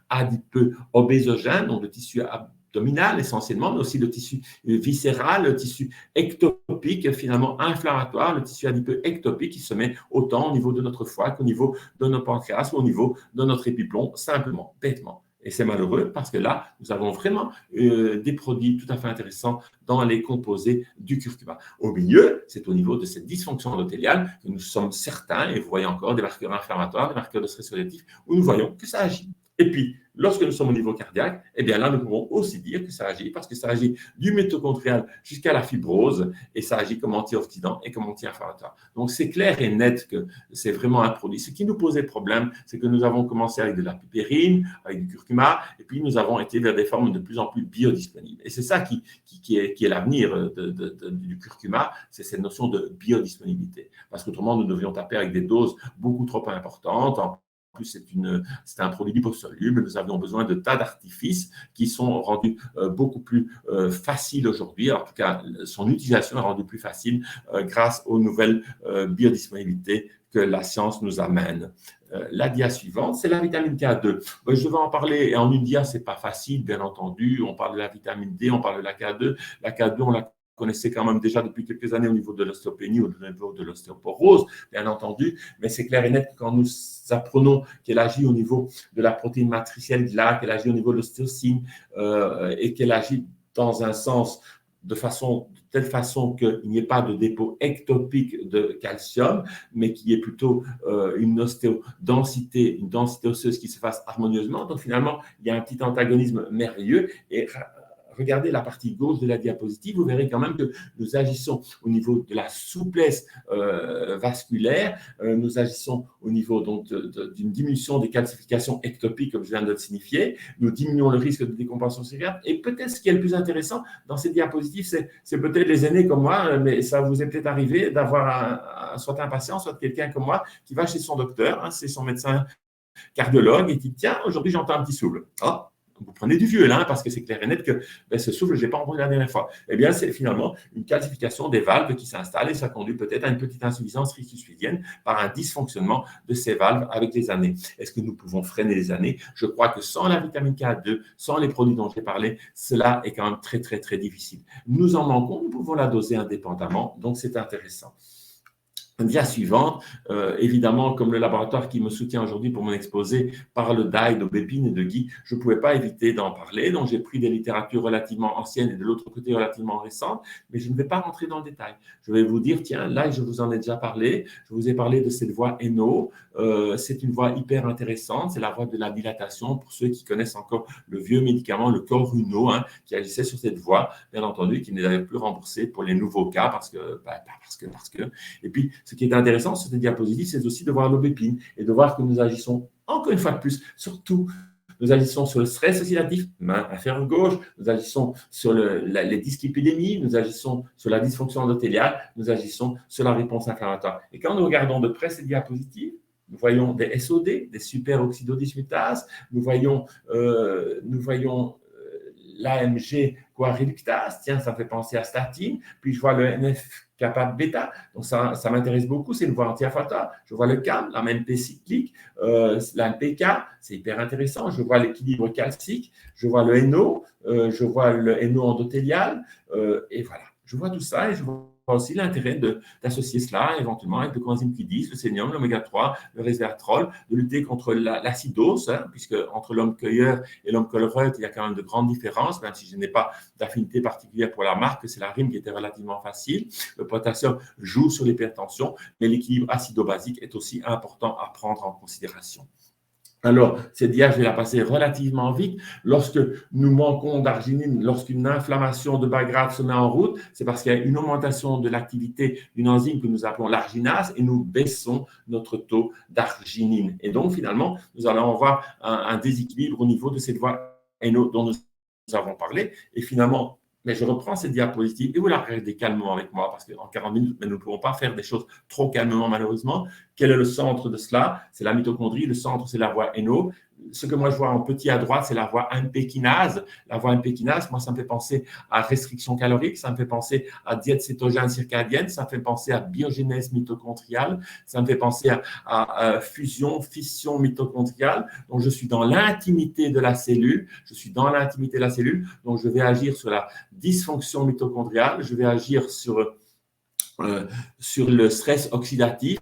adipeux obésogène, donc le tissu abdominal essentiellement, mais aussi le tissu viscéral, le tissu ectopique, finalement inflammatoire, le tissu adipeux ectopique qui se met autant au niveau de notre foie qu'au niveau de nos pancréas ou au niveau de notre épiplomb, simplement, bêtement. Et c'est malheureux parce que là, nous avons vraiment des produits tout à fait intéressants dans les composés du curcuma. Au milieu, c'est au niveau de cette dysfonction endothéliale que nous sommes certains, et vous voyez encore des marqueurs inflammatoires, des marqueurs de stress oxydatif, où nous voyons que ça agit. Et puis, lorsque nous sommes au niveau cardiaque, eh bien là, nous pouvons aussi dire que ça agit parce que ça agit du mitochondrial jusqu'à la fibrose et ça agit comme antioxydant et comme anti-inflammatoire. Donc, c'est clair et net que c'est vraiment un produit. Ce qui nous posait problème, c'est que nous avons commencé avec de la pipérine, avec du curcuma, et puis nous avons été vers des formes de plus en plus biodisponibles. Et c'est ça qui est l'avenir du curcuma, c'est cette notion de biodisponibilité. Parce qu'autrement, nous devions taper avec des doses beaucoup trop importantes. En plus, c'est un produit liposoluble. Nous avions besoin de tas d'artifices qui sont rendus beaucoup plus faciles aujourd'hui. En tout cas, son utilisation est rendue plus facile grâce aux nouvelles biodisponibilités que la science nous amène. La dia suivante, c'est la vitamine K2. Je vais en parler en une dia, c'est pas facile, bien entendu. On parle de la vitamine D, on parle de la K2. La K2, on la connaissait quand même déjà depuis quelques années au niveau de l'ostéopénie ou au niveau de l'ostéoporose, bien entendu, mais c'est clair et net que quand nous apprenons qu'elle agit au niveau de la protéine matricielle GLA, qu'elle agit au niveau de l'ostéocine et qu'elle agit dans un sens de telle façon qu'il n'y ait pas de dépôt ectopique de calcium, mais qu'il y ait plutôt une densité osseuse qui se fasse harmonieusement. Donc finalement, il y a un petit antagonisme merveilleux et regardez la partie gauche de la diapositive, vous verrez quand même que nous agissons au niveau de la souplesse vasculaire, nous agissons au niveau d'une diminution des calcifications ectopiques, comme je viens de le signifier, nous diminuons le risque de décompensation cérébrale. Et peut-être ce qui est le plus intéressant dans ces diapositives, c'est peut-être les aînés comme moi, mais ça vous est peut-être arrivé d'avoir soit un patient, soit quelqu'un comme moi qui va chez son docteur, c'est son médecin cardiologue, et qui dit, tiens, aujourd'hui j'entends un petit souffle. Ah, vous prenez du vieux là, parce que c'est clair et net que ce souffle, je ne l'ai pas entendu la dernière fois. Eh bien, c'est finalement une calcification des valves qui s'installe et ça conduit peut-être à une petite insuffisance rétro-suivienne par un dysfonctionnement de ces valves avec les années. Est-ce que nous pouvons freiner les années? Je crois que sans la vitamine K2, sans les produits dont j'ai parlé, cela est quand même très, très, très difficile. Nous en manquons, nous pouvons la doser indépendamment, donc c'est intéressant. Dia suivante, évidemment, comme le laboratoire qui me soutient aujourd'hui pour mon exposé parle d'ail, d'aubépine et de gui, je ne pouvais pas éviter d'en parler. Donc, j'ai pris des littératures relativement anciennes et de l'autre côté relativement récentes, mais je ne vais pas rentrer dans le détail. Je vais vous dire, tiens, l'ail, je vous en ai déjà parlé. Je vous ai parlé de cette voie ENO. C'est une voie hyper intéressante. C'est la voie de la dilatation pour ceux qui connaissent encore le vieux médicament, le Coruno, qui agissait sur cette voie, bien entendu, qui n'est d'ailleurs plus remboursé pour les nouveaux cas parce que. Et puis, ce qui est intéressant sur cette diapositive, c'est aussi de voir l'aubépine et de voir que nous agissons, encore une fois de plus, surtout, nous agissons sur le stress oxydatif, main inférieure gauche, nous agissons sur les dyslipidémies, nous agissons sur la dysfonction endothéliale, nous agissons sur la réponse inflammatoire. Et quand nous regardons de près ces diapositives, nous voyons des SOD, des superoxydodismutases, nous voyons l'AMG réductase, tiens, ça me fait penser à statine, puis je vois le NF-kappa bêta, donc ça m'intéresse beaucoup, c'est une voie anti-inflammatoire. Je vois le CAM, la MMP cyclique, la MPK, c'est hyper intéressant. Je vois l'équilibre calcique, je vois le NO, je vois le NO endothélial, et voilà. Je vois tout ça et je vois aussi l'intérêt d'associer cela éventuellement avec le coenzyme Q10, le sélénium, l'oméga 3, le resveratrol, de lutter contre l'acidose, puisque entre l'homme cueilleur et l'homme colruyt, il y a quand même de grandes différences, même si je n'ai pas d'affinité particulière pour la marque, c'est la rime qui était relativement facile. Le potassium joue sur l'hypertension, mais l'équilibre acido-basique est aussi important à prendre en considération. Alors, cette dia, je vais la passer relativement vite. Lorsque nous manquons d'arginine, lorsqu'une inflammation de bas grade se met en route, c'est parce qu'il y a une augmentation de l'activité d'une enzyme que nous appelons l'arginase et nous baissons notre taux d'arginine. Et donc, finalement, nous allons avoir un déséquilibre au niveau de cette voie NO dont nous avons parlé. Et finalement, mais je reprends cette diapositive et vous la regardez calmement avec moi parce qu'en 40 minutes, nous ne pouvons pas faire des choses trop calmement, malheureusement. Quel est le centre de cela? C'est la mitochondrie. Le centre, c'est la voie NO. Ce que moi, je vois en petit à droite, c'est la voie AMP kinase. La voie AMP kinase, moi, ça me fait penser à restriction calorique, ça me fait penser à diète cétogène circadienne, ça me fait penser à biogénèse mitochondriale, ça me fait penser à fission mitochondriale. Donc, je suis dans l'intimité de la cellule, donc je vais agir sur la dysfonction mitochondriale, je vais agir sur le stress oxydatif,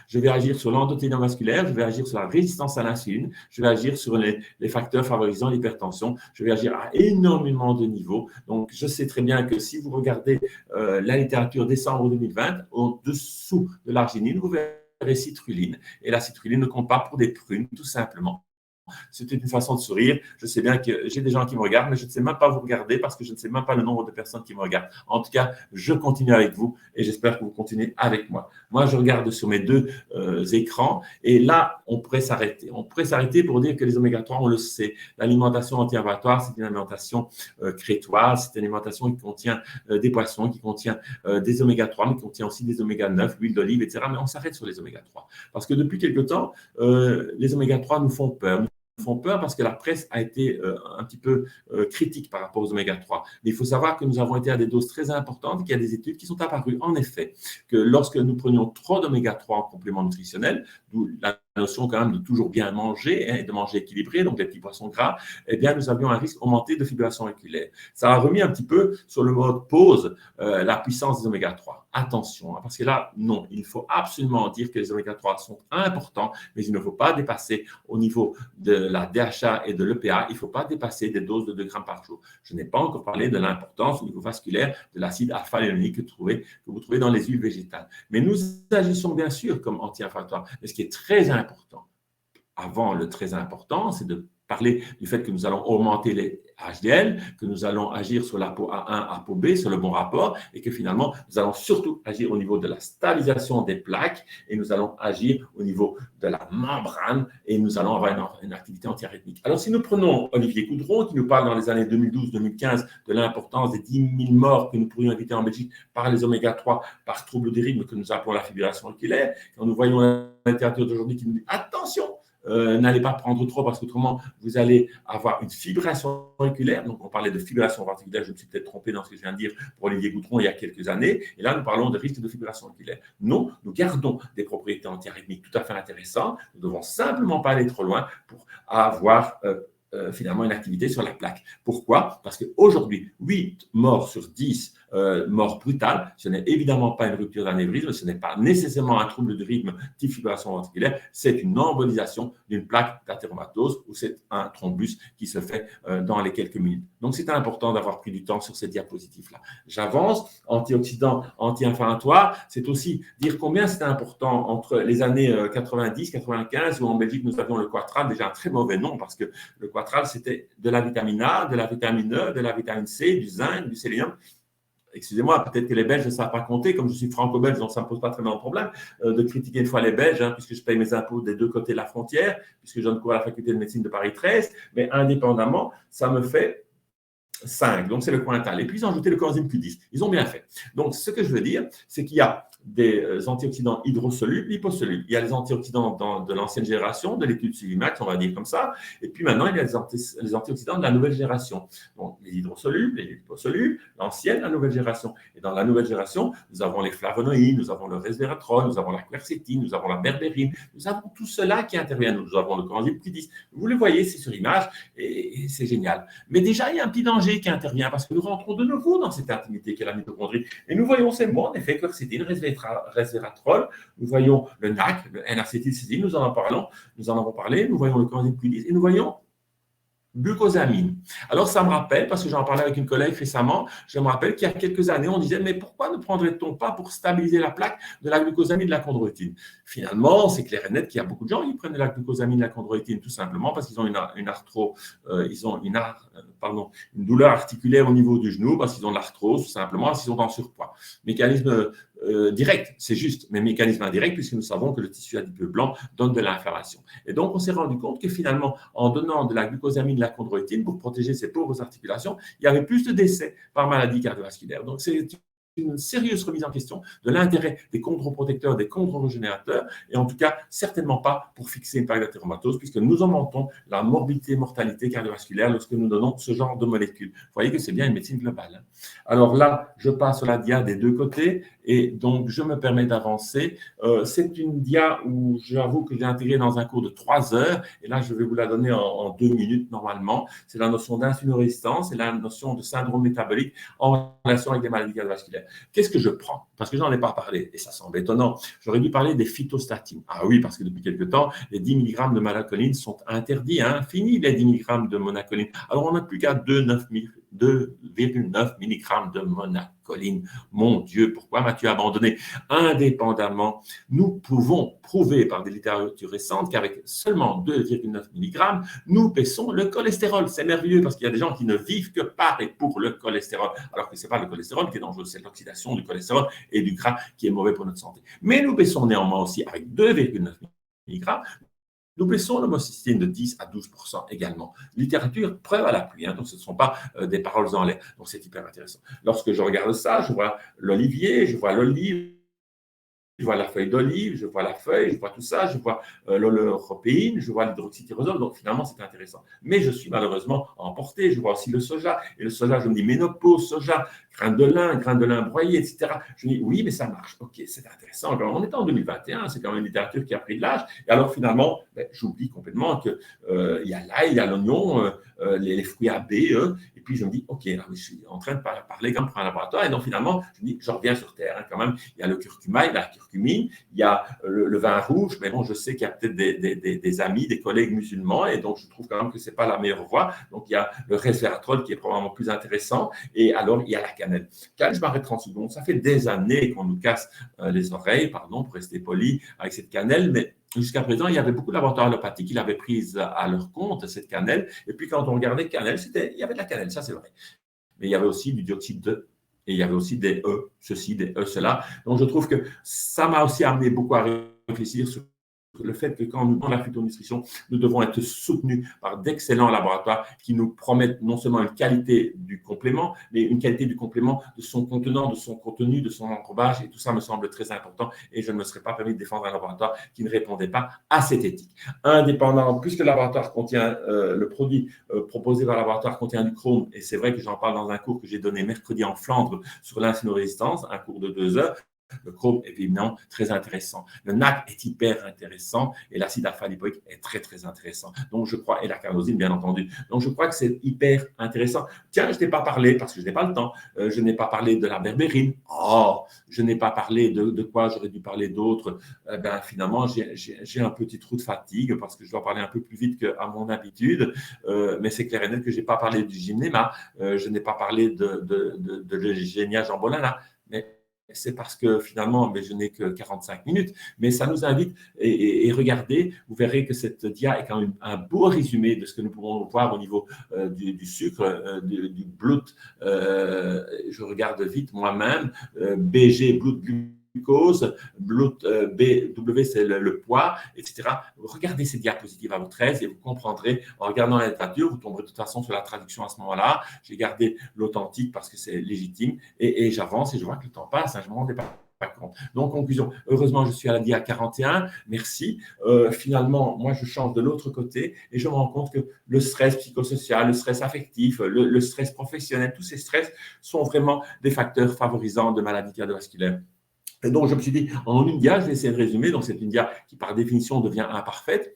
je vais agir sur l'endothélium vasculaire, je vais agir sur la résistance à l'insuline, je vais agir sur les facteurs favorisant l'hypertension, je vais agir à énormément de niveaux. Donc, je sais très bien que si vous regardez la littérature décembre 2020, au-dessous de l'arginine, vous verrez citrulline. Et la citrulline ne compte pas pour des prunes, tout simplement. C'était une façon de sourire. Je sais bien que j'ai des gens qui me regardent, mais je ne sais même pas vous regarder parce que je ne sais même pas le nombre de personnes qui me regardent. En tout cas, je continue avec vous et j'espère que vous continuez avec moi. Moi, je regarde sur mes deux écrans et là, on pourrait s'arrêter. On pourrait s'arrêter pour dire que les oméga 3, on le sait, l'alimentation anti-inflammatoire, c'est une alimentation crétoise, c'est une alimentation qui contient des poissons, qui contient des oméga 3, mais qui contient aussi des oméga 9, l'huile d'olive, etc. Mais on s'arrête sur les oméga 3 parce que depuis quelque temps, les oméga 3 nous font peur parce que la presse a été un petit peu critique par rapport aux oméga 3. Mais il faut savoir que nous avons été à des doses très importantes et qu'il y a des études qui sont apparues, en effet, que lorsque nous prenions trop d'oméga 3 en complément nutritionnel, d'où la notion quand même de toujours bien manger et de manger équilibré, donc les petits poissons gras, eh bien, nous avions un risque augmenté de fibrillation auriculaire. Ça a remis un petit peu sur le mode pause la puissance des oméga 3. Attention, parce que là, non, il faut absolument dire que les oméga 3 sont importants, mais il ne faut pas dépasser au niveau de la DHA et de l'EPA, il ne faut pas dépasser des doses de 2 grammes par jour. Je n'ai pas encore parlé de l'importance au niveau vasculaire de l'acide alpha-lénonique que vous trouvez dans les huiles végétales. Mais nous agissons bien sûr comme anti-inflammatoires. Mais ce qui est très important, avant le très important, c'est de parler du fait que nous allons augmenter les HDL, que nous allons agir sur l'APO A1, APO B, sur le bon rapport, et que finalement, nous allons surtout agir au niveau de la stabilisation des plaques, et nous allons agir au niveau de la membrane, et nous allons avoir une activité antiarythmique. Alors, si nous prenons Olivier Coudron, qui nous parle dans les années 2012-2015 de l'importance des 10 000 morts que nous pourrions éviter en Belgique par les oméga 3, par trouble des rythmes que nous appelons la fibrillation auriculaire, quand nous voyons la littérature d'aujourd'hui qui nous dit « attention !» n'allez pas prendre trop parce qu'autrement, vous allez avoir une fibrillation auriculaire. Donc, on parlait de fibrillation auriculaire. Je me suis peut-être trompé dans ce que je viens de dire pour Olivier Goutron il y a quelques années. Et là, nous parlons de risque de fibrillation auriculaire. Non, nous gardons des propriétés antiarythmiques tout à fait intéressantes. Nous ne devons simplement pas aller trop loin pour avoir finalement une activité sur la plaque. Pourquoi? Parce qu'aujourd'hui, 8 morts sur 10 morts brutales, ce n'est évidemment pas une rupture d'anévrisme, ce n'est pas nécessairement un trouble de rythme type fibrillation ventriculaire, c'est une embolisation d'une plaque d'athéromatose ou c'est un thrombus qui se fait dans les quelques minutes. Donc, c'est important d'avoir pris du temps sur ces diapositives-là. J'avance, antioxydants, anti-inflammatoires, c'est aussi dire combien c'était important entre les années 90, 95, où en Belgique, nous avions le Quatral, déjà un très mauvais nom parce que le Quatral, c'était de la vitamine A, de la vitamine E, de la vitamine C, du zinc, du sélénium. Excusez-moi, peut-être que les Belges ne savent pas compter, comme je suis franco-belge, donc ça ne me pose pas très bien de problème de critiquer une fois les Belges, puisque je paye mes impôts des deux côtés de la frontière, puisque je donne cours à la faculté de médecine de Paris 13, mais indépendamment, ça me fait 5, donc c'est le Quintal. Et puis, ils ont ajouté le coenzyme Q10. Ils ont bien fait. Donc, ce que je veux dire, c'est qu'il y a des antioxydants hydrosolubles, liposolubles. Il y a les antioxydants de l'ancienne génération, de l'étude Suvimax, on va dire comme ça. Et puis maintenant, il y a les antioxydants de la nouvelle génération. Donc, les hydrosolubles, les liposolubles, l'ancienne, la nouvelle génération. Et dans la nouvelle génération, nous avons les flavonoïdes, nous avons le resveratrol, nous avons la quercétine, nous avons la berbérine, nous avons tout cela qui intervient. Nous avons le coenzyme Q10. Vous le voyez, c'est sur image et c'est génial. Mais déjà, il y a un petit danger qui intervient parce que nous rentrons de nouveau dans cette intimité qu'est la mitochondrie. Et nous voyons ces mots, en effet, quercétine, resveratrol, nous voyons le NAC, le N-acétylcystine, nous en avons parlé, nous voyons le coenzyme Q10 et nous voyons glucosamine. Alors, ça me rappelle, parce que j'en parlais avec une collègue récemment, je me rappelle qu'il y a quelques années, on disait, mais pourquoi ne prendrait-on pas pour stabiliser la plaque de la glucosamine de la chondroïtine? Finalement, c'est clair et net qu'il y a beaucoup de gens qui prennent de la glucosamine de la chondroïtine tout simplement parce qu'ils ont une douleur articulaire au niveau du genou, parce qu'ils ont de l'arthrose, tout simplement, parce qu'ils sont en surpoids. Mécanisme direct, c'est juste, mais mécanisme indirect, puisque nous savons que le tissu adipeux blanc donne de l'inflammation. Et donc, on s'est rendu compte que finalement, en donnant de la glucosamine de la chondroïtine pour protéger ces pauvres articulations, il y avait plus de décès par maladie cardiovasculaire. Donc, c'est une sérieuse remise en question de l'intérêt des chondroprotecteurs, des chondrorégénérateurs, et en tout cas, certainement pas pour fixer une plaque d'athéromatose, puisque nous augmentons la morbidité et mortalité cardiovasculaire lorsque nous donnons ce genre de molécules. Vous voyez que c'est bien une médecine globale. Alors là, je passe sur la dia des deux côtés, et donc je me permets d'avancer. C'est une dia où j'avoue que j'ai intégré dans un cours de 3 heures, et là, je vais vous la donner en 2 minutes normalement. C'est la notion d'insulinorésistance et la notion de syndrome métabolique en relation avec les maladies cardiovasculaires. Qu'est-ce que je prends? Parce que je n'en ai pas parlé, et ça semble étonnant. J'aurais dû parler des phytostatines. Ah oui, parce que depuis quelque temps, les 10 mg de malacoline sont interdits. Fini les 10 mg de monacoline. Alors, on n'a plus qu'à 2, 9 2,9 mg de monacoline. Mon Dieu, pourquoi m'as-tu abandonné? Indépendamment, nous pouvons prouver par des littératures récentes qu'avec seulement 2,9 mg, nous baissons le cholestérol. C'est merveilleux parce qu'il y a des gens qui ne vivent que par et pour le cholestérol, alors que ce n'est pas le cholestérol qui est dangereux, c'est l'oxydation du cholestérol et du gras qui est mauvais pour notre santé. Mais nous baissons néanmoins aussi avec 2,9 mg, nous baissons l'homocystéine de 10 à 12% également. Littérature, preuve à l'appui, donc ce ne sont pas des paroles en l'air. Donc c'est hyper intéressant. Lorsque je regarde ça, je vois l'olivier, je vois l'olive, je vois la feuille d'olive, je vois la feuille, je vois tout ça, je vois l'européine, je vois l'hydroxytyrosol, donc finalement c'est intéressant. Mais je suis malheureusement emporté, je vois aussi le soja, et le soja, je me dis ménopause, soja, grain de lin broyé, etc. Je me dis oui, mais ça marche, ok, c'est intéressant. On est en 2021, c'est quand même une littérature qui a pris de l'âge, et alors finalement, j'oublie complètement qu'il y a l'ail, il y a l'oignon, les fruits à baies, et puis je me dis, ok, je suis en train de parler comme pour un laboratoire, et donc finalement, je me dis, je reviens sur Terre, quand même, il y a le curcuma, il y a la curcumine, il y a le vin rouge, mais bon, je sais qu'il y a peut-être des amis, des collègues musulmans, et donc je trouve quand même que ce n'est pas la meilleure voie. Donc il y a le resveratrol qui est probablement plus intéressant, et alors il y a la cannelle. Cannelle, je m'arrête 30 secondes, ça fait des années qu'on nous casse les oreilles, pardon, pour rester poli, avec cette cannelle, mais jusqu'à présent, il y avait beaucoup de laboratoires allopathiques qui l'avaient prise à leur compte, cette cannelle, et puis quand on regardait cannelle, il y avait de la cannelle, ça c'est vrai. Mais il y avait aussi du dioxyde de et il y avait aussi des ceci, des cela. Donc, je trouve que ça m'a aussi amené beaucoup à réfléchir sur le fait que quand nous, dans la phytonutrition, nous devons être soutenus par d'excellents laboratoires qui nous promettent non seulement une qualité du complément, mais une qualité du complément de son contenant, de son contenu, de son enrobage, et tout ça me semble très important, et je ne me serais pas permis de défendre un laboratoire qui ne répondait pas à cette éthique. Indépendant, puisque le laboratoire contient, le produit proposé par le laboratoire contient du chrome, et c'est vrai que j'en parle dans un cours que j'ai donné mercredi en Flandre sur l'insulinorésistance, un cours de 2 heures. Le chrome est évidemment très intéressant. Le NAC est hyper intéressant et l'acide alpha-lipoïque est très, très intéressant. Donc, je crois, et la carnosine, bien entendu. Donc, je crois que c'est hyper intéressant. Tiens, je n'ai pas parlé, parce que je n'ai pas le temps, je n'ai pas parlé de la berbérine. Oh, je n'ai pas parlé de quoi j'aurais dû parler d'autre. Finalement, j'ai un petit trou de fatigue parce que je dois parler un peu plus vite qu'à mon habitude. Mais c'est clair et net que je n'ai pas parlé du gymnéma. Je n'ai pas parlé de l'Eugénia jambolana. Mais c'est parce que finalement, je n'ai que 45 minutes, mais ça nous invite et regardez, vous verrez que cette dia est quand même un beau résumé de ce que nous pouvons voir au niveau du sucre, du blood. Je regarde vite moi-même, BG, blood glucose, BW, c'est le poids, etc. Regardez ces diapositives à votre aise et vous comprendrez, en regardant la littérature, vous tomberez de toute façon sur la traduction à ce moment-là. J'ai gardé l'authentique parce que c'est légitime et j'avance et je vois que le temps passe, je ne me rendais pas compte. Donc, conclusion, heureusement, je suis à la DIA 41, merci. Finalement, moi, je change de l'autre côté et je me rends compte que le stress psychosocial, le stress affectif, le stress professionnel, tous ces stress sont vraiment des facteurs favorisants de maladies cardiovasculaires. Et donc, je me suis dit, en une dia, je vais essayer de résumer. Donc, c'est une dia qui, par définition, devient imparfaite.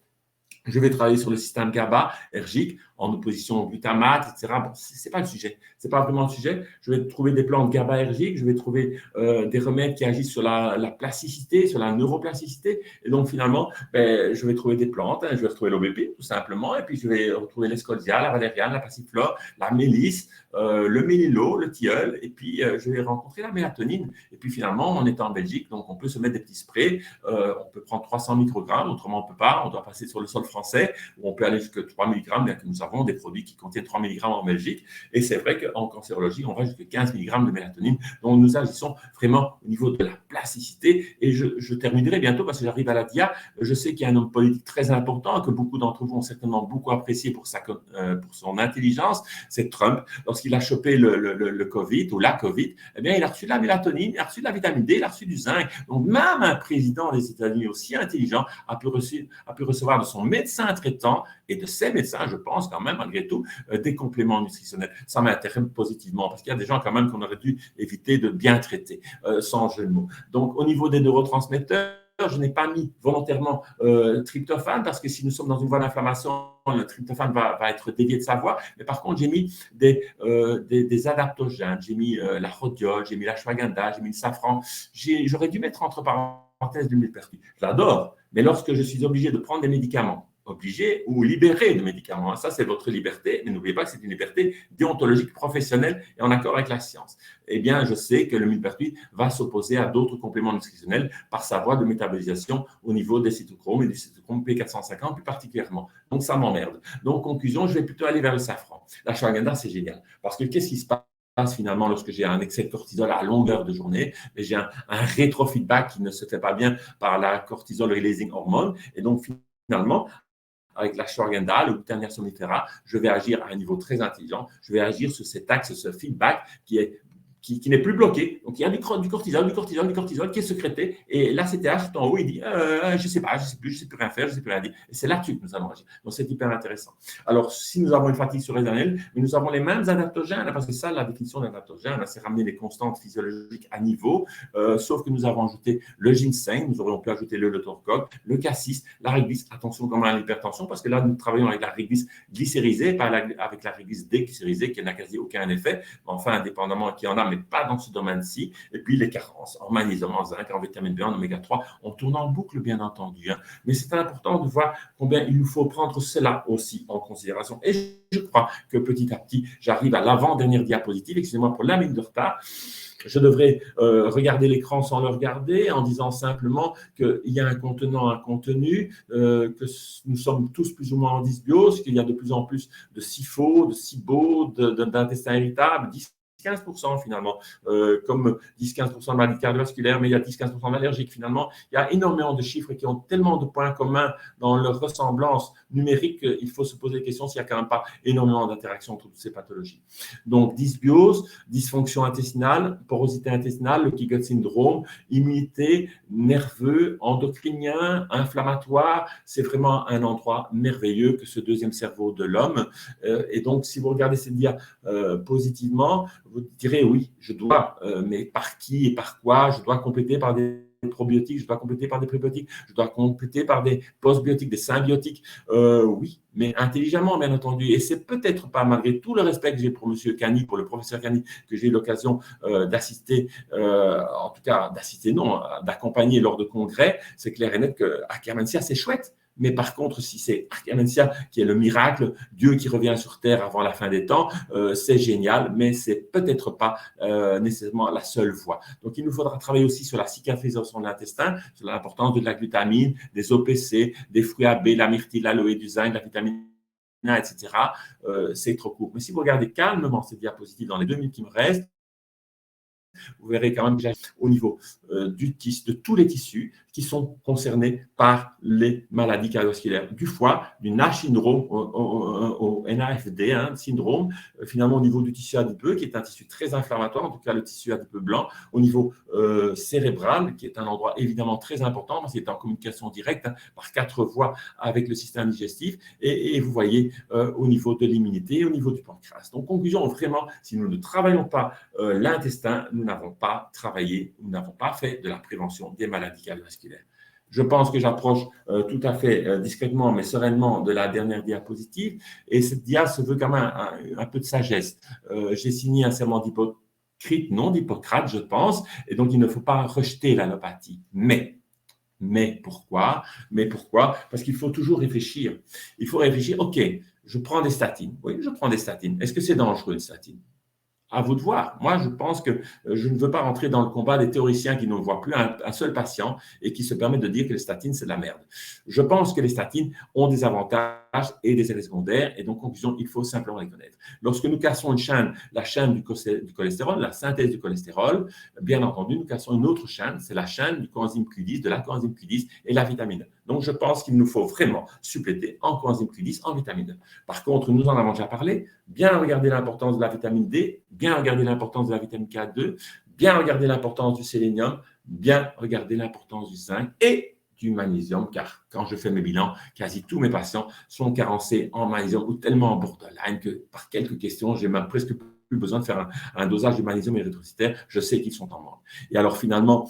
Je vais travailler sur le système GABAergique en opposition au glutamate, etc. Bon, ce n'est pas le sujet. Ce n'est pas vraiment le sujet. Je vais trouver des plantes GABAergiques, je vais trouver des remèdes qui agissent sur la plasticité, sur la neuroplasticité. Et donc, finalement, je vais trouver des plantes. Je vais retrouver l'OBP, tout simplement. Et puis, je vais retrouver l'escolzia, la valériane, la passiflore, la mélisse, le mélilo, le tilleul. Et puis, je vais rencontrer la mélatonine. Et puis, finalement, on est en Belgique, donc on peut se mettre des petits sprays. On peut prendre 300 microgrammes, autrement, on ne peut pas. On doit passer sur le sol français où on peut aller jusqu'à 3 mg, bien que nous avons des produits qui contiennent 3 mg en Belgique. Et c'est vrai qu'en cancérologie, on va jusqu'à 15 mg de mélatonine. Donc, nous agissons vraiment au niveau de la plasticité. Et je terminerai bientôt parce que j'arrive à la DIA. Je sais qu'il y a un homme politique très important que beaucoup d'entre vous ont certainement beaucoup apprécié pour son intelligence. C'est Trump. Lorsqu'il a chopé le Covid ou la Covid, eh bien, il a reçu de la mélatonine, il a reçu de la vitamine D, il a reçu du zinc. Donc, même un président des États-Unis aussi intelligent a pu recevoir de son médecin traitant et de ses médecins, je pense quand même, malgré tout, des compléments nutritionnels. Ça m'intéresse positivement parce qu'il y a des gens quand même qu'on aurait dû éviter de bien traiter, sans jeu de mots. Donc, au niveau des neurotransmetteurs, je n'ai pas mis volontairement tryptophane parce que si nous sommes dans une voie d'inflammation, le tryptophane va être dévié de sa voie. Mais par contre, j'ai mis des adaptogènes. J'ai mis la rhodiole, j'ai mis l'ashwagandha, j'ai mis le safran. J'aurais dû mettre entre parenthèses du millepertuis. Je l'adore. Mais lorsque je suis obligé de prendre des médicaments, obligé ou libéré de médicaments. Ça, c'est votre liberté, mais n'oubliez pas que c'est une liberté déontologique, professionnelle et en accord avec la science. Eh bien, je sais que le millepertuis va s'opposer à d'autres compléments nutritionnels par sa voie de métabolisation au niveau des cytochromes et du cytochrome P450 plus particulièrement. Donc, ça m'emmerde. Donc, conclusion, je vais plutôt aller vers le safran. L'ashwagandha, c'est génial. Parce que qu'est-ce qui se passe finalement lorsque j'ai un excès de cortisol à longueur de journée? Mais j'ai un rétrofeedback qui ne se fait pas bien par la cortisol releasing hormone. Et donc, finalement, avec l'ashwagandha, le Boutannia somnifera, je vais agir à un niveau très intelligent. Je vais agir sur cet axe, ce feedback qui n'est plus bloqué. Donc, il y a du cortisol qui est sécrété. Et l'ACTH, tout en haut, il dit je ne sais pas, je ne sais plus rien faire, je ne sais plus rien dire. Et c'est là-dessus que nous allons agir. Donc, c'est hyper intéressant. Alors, si nous avons une fatigue surrénalienne, mais nous avons les mêmes adaptogènes, parce que ça, la définition d'adaptogène, c'est ramener les constantes physiologiques à niveau, sauf que nous avons ajouté le ginseng, nous aurions pu ajouter le lotorcoque, le cassis, la réglisse. Attention quand même à l'hypertension, parce que là, nous travaillons avec la réglisse glycérisée, pas avec la réglisse déglycérisée, qui n'a quasi aucun effet. Mais enfin, indépendamment qui en a, mais pas dans ce domaine-ci. Et puis les carences en magnésium, en zinc, en vitamine B, en oméga 3, on tourne en boucle, bien entendu. Mais c'est important de voir combien il nous faut prendre cela aussi en considération. Et je crois que petit à petit, j'arrive à l'avant-dernière diapositive. Excusez-moi pour la minute de retard. Je devrais regarder l'écran sans le regarder, en disant simplement qu'il y a un contenant, un contenu, que nous sommes tous plus ou moins en dysbiose, qu'il y a de plus en plus de SIFO, de SIBO, d'intestin irritable, 15% finalement, comme 10-15% de maladies cardiovasculaires, mais il y a 10-15% d'allergiques finalement. Il y a énormément de chiffres qui ont tellement de points communs dans leur ressemblance numérique qu'il faut se poser la question s'il n'y a quand même pas énormément d'interactions entre toutes ces pathologies. Donc, dysbiose, dysfonction intestinale, porosité intestinale, le Kigot syndrome, immunité, nerveux, endocrinien, inflammatoire, c'est vraiment un endroit merveilleux que ce deuxième cerveau de l'homme. Et donc, si vous regardez cette dia positivement, vous direz oui, je dois, mais par qui et par quoi? Je dois compléter par des probiotiques, je dois compléter par des prébiotiques, je dois compléter par des postbiotiques, des symbiotiques. Oui, mais intelligemment, bien entendu. Et c'est peut-être pas, malgré tout le respect que j'ai pour M. Cani, pour le professeur Cani, que j'ai eu l'occasion d'assister, en tout cas d'assister, non, d'accompagner lors de congrès, c'est clair et net que Akkermansia, c'est chouette. Mais par contre, si c'est Akkermansia qui est le miracle, Dieu qui revient sur Terre avant la fin des temps, c'est génial, mais ce n'est peut-être pas nécessairement la seule voie. Donc, il nous faudra travailler aussi sur la cicatrisation de l'intestin, sur l'importance de la glutamine, des OPC, des fruits AB, la myrtille, l'aloe, du zinc, la vitamine A, etc. C'est trop court. Mais si vous regardez calmement cette diapositive dans les 2 minutes qui me restent, vous verrez quand même que au niveau de tous les tissus qui sont concernés par les maladies cardiovasculaires, du foie, du NASH syndrome, au NAFD syndrome, finalement au niveau du tissu adipeux, qui est un tissu très inflammatoire, en tout cas le tissu adipeux blanc, au niveau cérébral, qui est un endroit évidemment très important, parce qu'il est en communication directe par 4 voies avec le système digestif, et vous voyez au niveau de l'immunité, au niveau du pancréas. Donc, conclusion, vraiment, si nous ne travaillons pas l'intestin, nous n'avons pas travaillé, nous n'avons pas fait de la prévention des maladies cardiovasculaires. Je pense que j'approche tout à fait discrètement, mais sereinement de la dernière diapositive. Et cette dia se veut quand même un peu de sagesse. J'ai signé un serment d'Hippocrate, non d'Hippocrate, je pense. Et donc, il ne faut pas rejeter l'allopathie. Mais pourquoi? Parce qu'il faut toujours réfléchir. Il faut réfléchir, OK, je prends des statines. Oui, je prends des statines. Est-ce que c'est dangereux, une statine? À vous de voir. Moi, je pense que je ne veux pas rentrer dans le combat des théoriciens qui ne voient plus un seul patient et qui se permettent de dire que les statines, c'est de la merde. Je pense que les statines ont des avantages et des effets secondaires. Et donc, conclusion, il faut simplement les connaître. Lorsque nous cassons une chaîne, la chaîne du cholestérol, la synthèse du cholestérol, bien entendu, nous cassons une autre chaîne, c'est la chaîne du coenzyme Q10, de la coenzyme Q10 et la vitamine E. Donc, je pense qu'il nous faut vraiment suppléter en coenzyme Q10, en vitamine E. Par contre, nous en avons déjà parlé, bien regarder l'importance de la vitamine D, bien regarder l'importance de la vitamine K2, bien regarder l'importance du sélénium, bien regarder l'importance du zinc et du magnésium, car quand je fais mes bilans, quasi tous mes patients sont carencés en magnésium ou tellement en borderline que par quelques questions, j'ai même presque plus besoin de faire un dosage de magnésium érythrocytaire, je sais qu'ils sont en manque. Et alors finalement,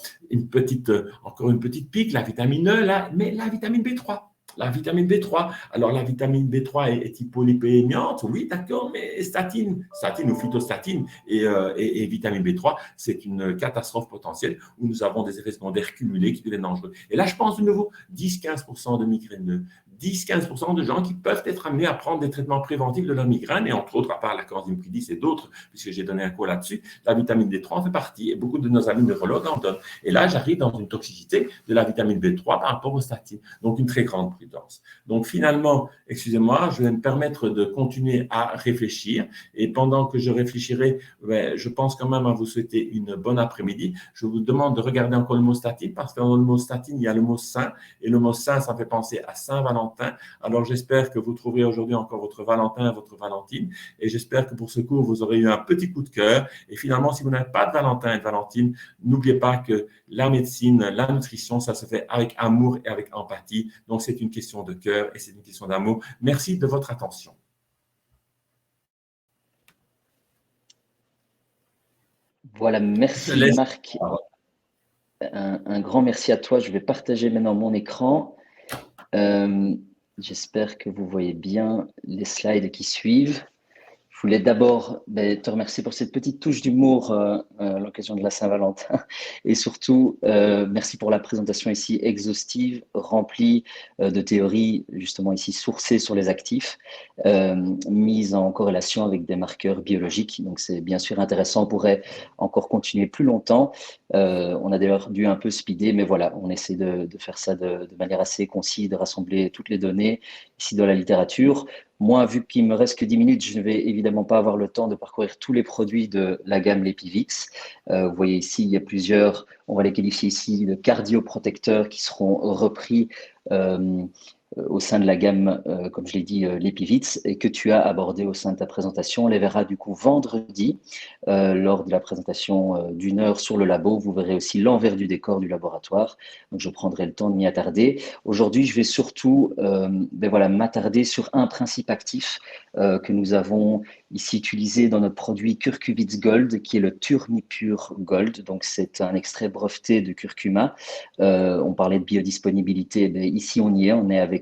encore une petite pique, la vitamine E, mais la vitamine B3. La vitamine B3. Alors, la vitamine B3 est hypolipémiante, oui, d'accord, mais statine ou phytostatine et vitamine B3, c'est une catastrophe potentielle où nous avons des effets secondaires cumulés qui deviennent dangereux. Et là, je pense de nouveau, 10-15% de migraineux, 10-15% de gens qui peuvent être amenés à prendre des traitements préventifs de la migraine, et entre autres, à part la coenzyme Q10 et d'autres, puisque j'ai donné un cours là-dessus, la vitamine D3 en fait partie, et beaucoup de nos amis neurologues en donnent. Et là, j'arrive dans une toxicité de la vitamine B3 par rapport aux statines, donc une très grande prudence. Donc finalement, excusez-moi, je vais me permettre de continuer à réfléchir, et pendant que je réfléchirai, je pense quand même à vous souhaiter une bonne après-midi. Je vous demande de regarder encore le mot statine, parce que dans le mot statine, il y a le mot saint, et le mot saint, ça me fait penser à Saint-Valentin. Alors j'espère que vous trouverez aujourd'hui encore votre Valentin, votre Valentine, et j'espère que pour ce cours, vous aurez eu un petit coup de cœur. Et finalement, si vous n'avez pas de Valentin et de Valentine, n'oubliez pas que la médecine, la nutrition, ça se fait avec amour et avec empathie. Donc c'est une question de cœur et c'est une question d'amour. Merci de votre attention. Voilà, merci Marc. Un grand merci à toi. Je vais partager maintenant mon écran. J'espère que vous voyez bien les slides qui suivent. Je voulais d'abord te remercier pour cette petite touche d'humour à l'occasion de la Saint-Valentin, et surtout merci pour la présentation ici exhaustive, remplie de théories justement ici sourcées sur les actifs, mises en corrélation avec des marqueurs biologiques. Donc c'est bien sûr intéressant, on pourrait encore continuer plus longtemps. On a d'ailleurs dû un peu speeder, mais voilà, on essaie de faire ça de manière assez concise, de rassembler toutes les données ici dans la littérature. Moi, vu qu'il me reste que 10 minutes, je ne vais évidemment pas avoir le temps de parcourir tous les produits de la gamme Lepivix. Vous voyez ici, il y a plusieurs, on va les qualifier ici de cardioprotecteurs qui seront repris au sein de la gamme, comme je l'ai dit, Lepivix, et que tu as abordé au sein de ta présentation. On les verra du coup vendredi lors de la présentation d'1 heure sur le labo. Vous verrez aussi l'envers du décor du laboratoire. Donc, je prendrai le temps de m'y attarder. Aujourd'hui, je vais surtout m'attarder sur un principe actif que nous avons ici utilisé dans notre produit Curcuvix Gold, qui est le Turmipure Gold. Donc, c'est un extrait breveté de curcuma. On parlait de biodisponibilité. Ici, on y est. On est avec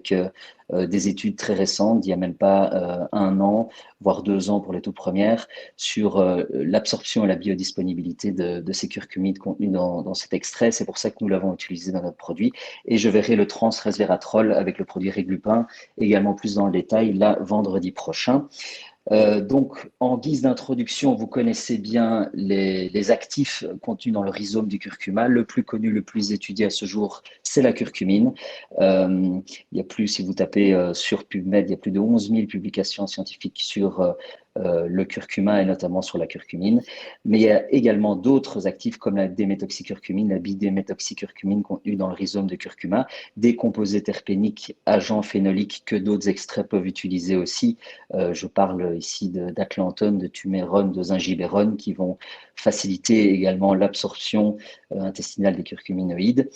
des études très récentes, il n'y a même pas 1 an, voire 2 ans pour les toutes premières, sur l'absorption et la biodisponibilité de ces curcumides contenus dans cet extrait. C'est pour ça que nous l'avons utilisé dans notre produit. Et je verrai le trans-resveratrol avec le produit Réglupin également plus dans le détail, là, vendredi prochain. Donc, en guise d'introduction, vous connaissez bien les actifs contenus dans le rhizome du curcuma. Le plus connu, le plus étudié à ce jour, c'est la curcumine. Il y a plus, si vous tapez sur PubMed, il y a plus de 11 000 publications scientifiques sur le curcuma et notamment sur la curcumine. Mais il y a également d'autres actifs comme la déméthoxycurcumine, la bidéméthoxycurcumine contenue dans le rhizome de curcuma, des composés terpéniques, agents phénoliques que d'autres extraits peuvent utiliser aussi. Je parle ici d'aclanthone, de tumérone, de zingibérone qui vont faciliter également l'absorption intestinale des curcuminoïdes.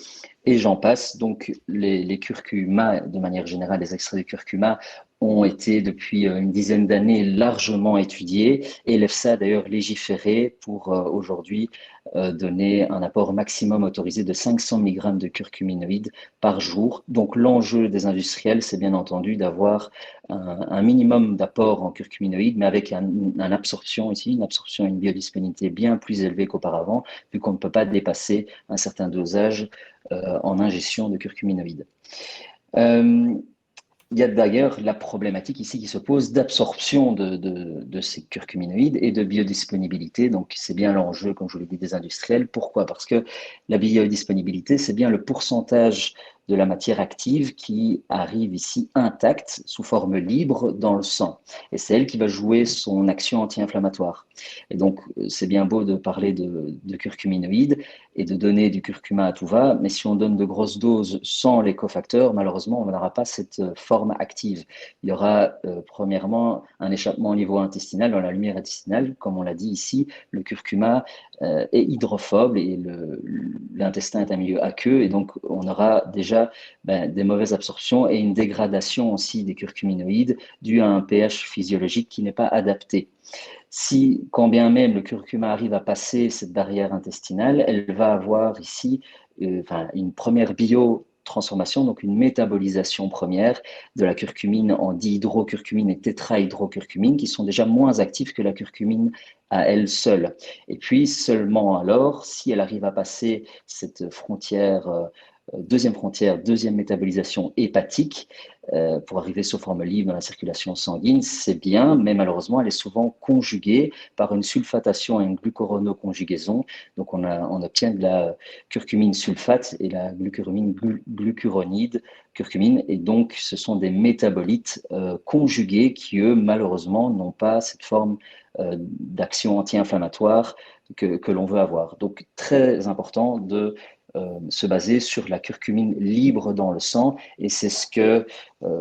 Et j'en passe. Donc, les curcumas, de manière générale, les extraits de curcuma ont été depuis une dizaine d'années largement étudiés et l'EFSA a d'ailleurs légiféré pour aujourd'hui donner un apport maximum autorisé de 500 mg de curcuminoïdes par jour. Donc l'enjeu des industriels, c'est bien entendu d'avoir un minimum d'apport en curcuminoïdes, mais avec une absorption ici, une absorption et une biodisponibilité bien plus élevée qu'auparavant, vu qu'on ne peut pas dépasser un certain dosage en ingestion de curcuminoïdes. Il y a d'ailleurs la problématique ici qui se pose d'absorption de ces curcuminoïdes et de biodisponibilité. Donc, c'est bien l'enjeu, comme je vous l'ai dit, des industriels. Pourquoi? Parce que la biodisponibilité, c'est bien le pourcentage de la matière active qui arrive ici intacte, sous forme libre, dans le sang. Et c'est elle qui va jouer son action anti-inflammatoire. Et donc, c'est bien beau de parler de curcuminoïdes et de donner du curcuma à tout va, mais si on donne de grosses doses sans les cofacteurs, malheureusement, on n'aura pas cette forme active. Il y aura premièrement un échappement au niveau intestinal, dans la lumière intestinale, comme on l'a dit ici. Le curcuma est hydrophobe et l'intestin est un milieu aqueux, et donc on aura déjà des mauvaises absorptions et une dégradation aussi des curcuminoïdes due à un pH physiologique qui n'est pas adapté. Si, quand bien même le curcuma arrive à passer cette barrière intestinale, elle va avoir ici une première biotransformation, donc une métabolisation première de la curcumine en dihydrocurcumine et tétrahydrocurcumine, qui sont déjà moins actifs que la curcumine à elle seule. Et puis seulement alors, si elle arrive à passer cette frontière deuxième frontière, deuxième métabolisation hépatique, pour arriver sous forme libre dans la circulation sanguine, c'est bien, mais malheureusement, elle est souvent conjuguée par une sulfatation et une glucuronoconjugaison. Donc, on obtient de la curcumine sulfate et la glucuronide curcumine. Et donc, ce sont des métabolites conjugués qui, eux, malheureusement, n'ont pas cette forme d'action anti-inflammatoire que l'on veut avoir. Donc, très important de se baser sur la curcumine libre dans le sang, et c'est ce que,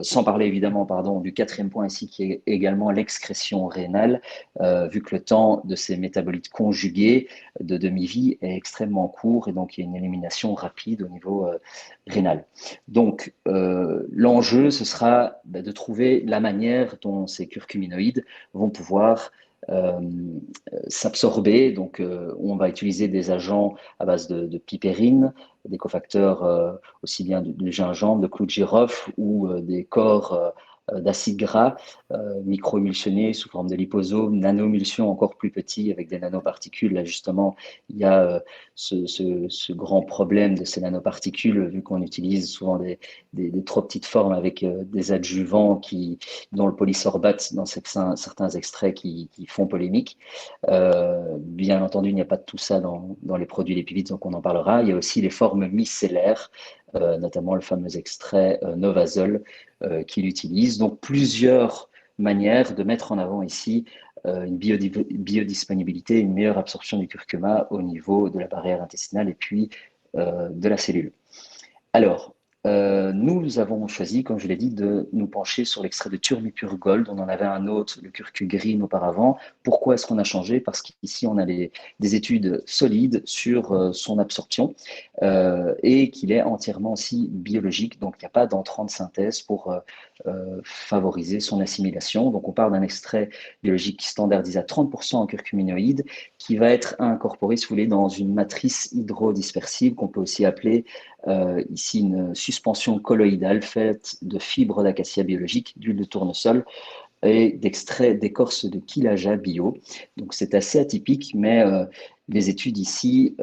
sans parler évidemment du quatrième point ici qui est également l'excrétion rénale, vu que le temps de ces métabolites conjugués de demi-vie est extrêmement court, et donc il y a une élimination rapide au niveau rénal. Donc l'enjeu, ce sera de trouver la manière dont ces curcuminoïdes vont pouvoir s'absorber. Donc, on va utiliser des agents à base de pipérine, des cofacteurs aussi bien du gingembre, de clou de girofle ou des corps d'acide gras microémulsionnés sous forme de liposomes, nanoémulsions encore plus petits avec des nanoparticules. Là, justement, il y a ce grand problème de ces nanoparticules, vu qu'on utilise souvent des trop petites formes avec des adjuvants dont le polysorbate dans certains extraits qui font polémique. Bien entendu, il n'y a pas de tout ça dans les produits lipides, donc on en parlera. Il y a aussi les formes micellaires, notamment le fameux extrait Novazol qu'il utilise. Donc plusieurs manières de mettre en avant ici une biodisponibilité, une meilleure absorption du curcuma au niveau de la barrière intestinale et puis de la cellule. Alors, nous avons choisi, comme je l'ai dit, de nous pencher sur l'extrait de Turmipur Gold. On en avait un autre, le curcu green, auparavant. Pourquoi est-ce qu'on a changé? Parce qu'ici, on a des études solides sur son absorption et qu'il est entièrement aussi biologique. Donc, il n'y a pas d'entrant de synthèse pour favoriser son assimilation. Donc, on parle d'un extrait biologique standardisé à 30% en curcuminoïdes qui va être incorporé, si vous voulez, dans une matrice hydrodispersive qu'on peut aussi appeler ici une suspension colloïdale faite de fibres d'acacia biologique, d'huile de tournesol et d'extrait d'écorce de Kilaja bio. Donc c'est assez atypique, mais les études ici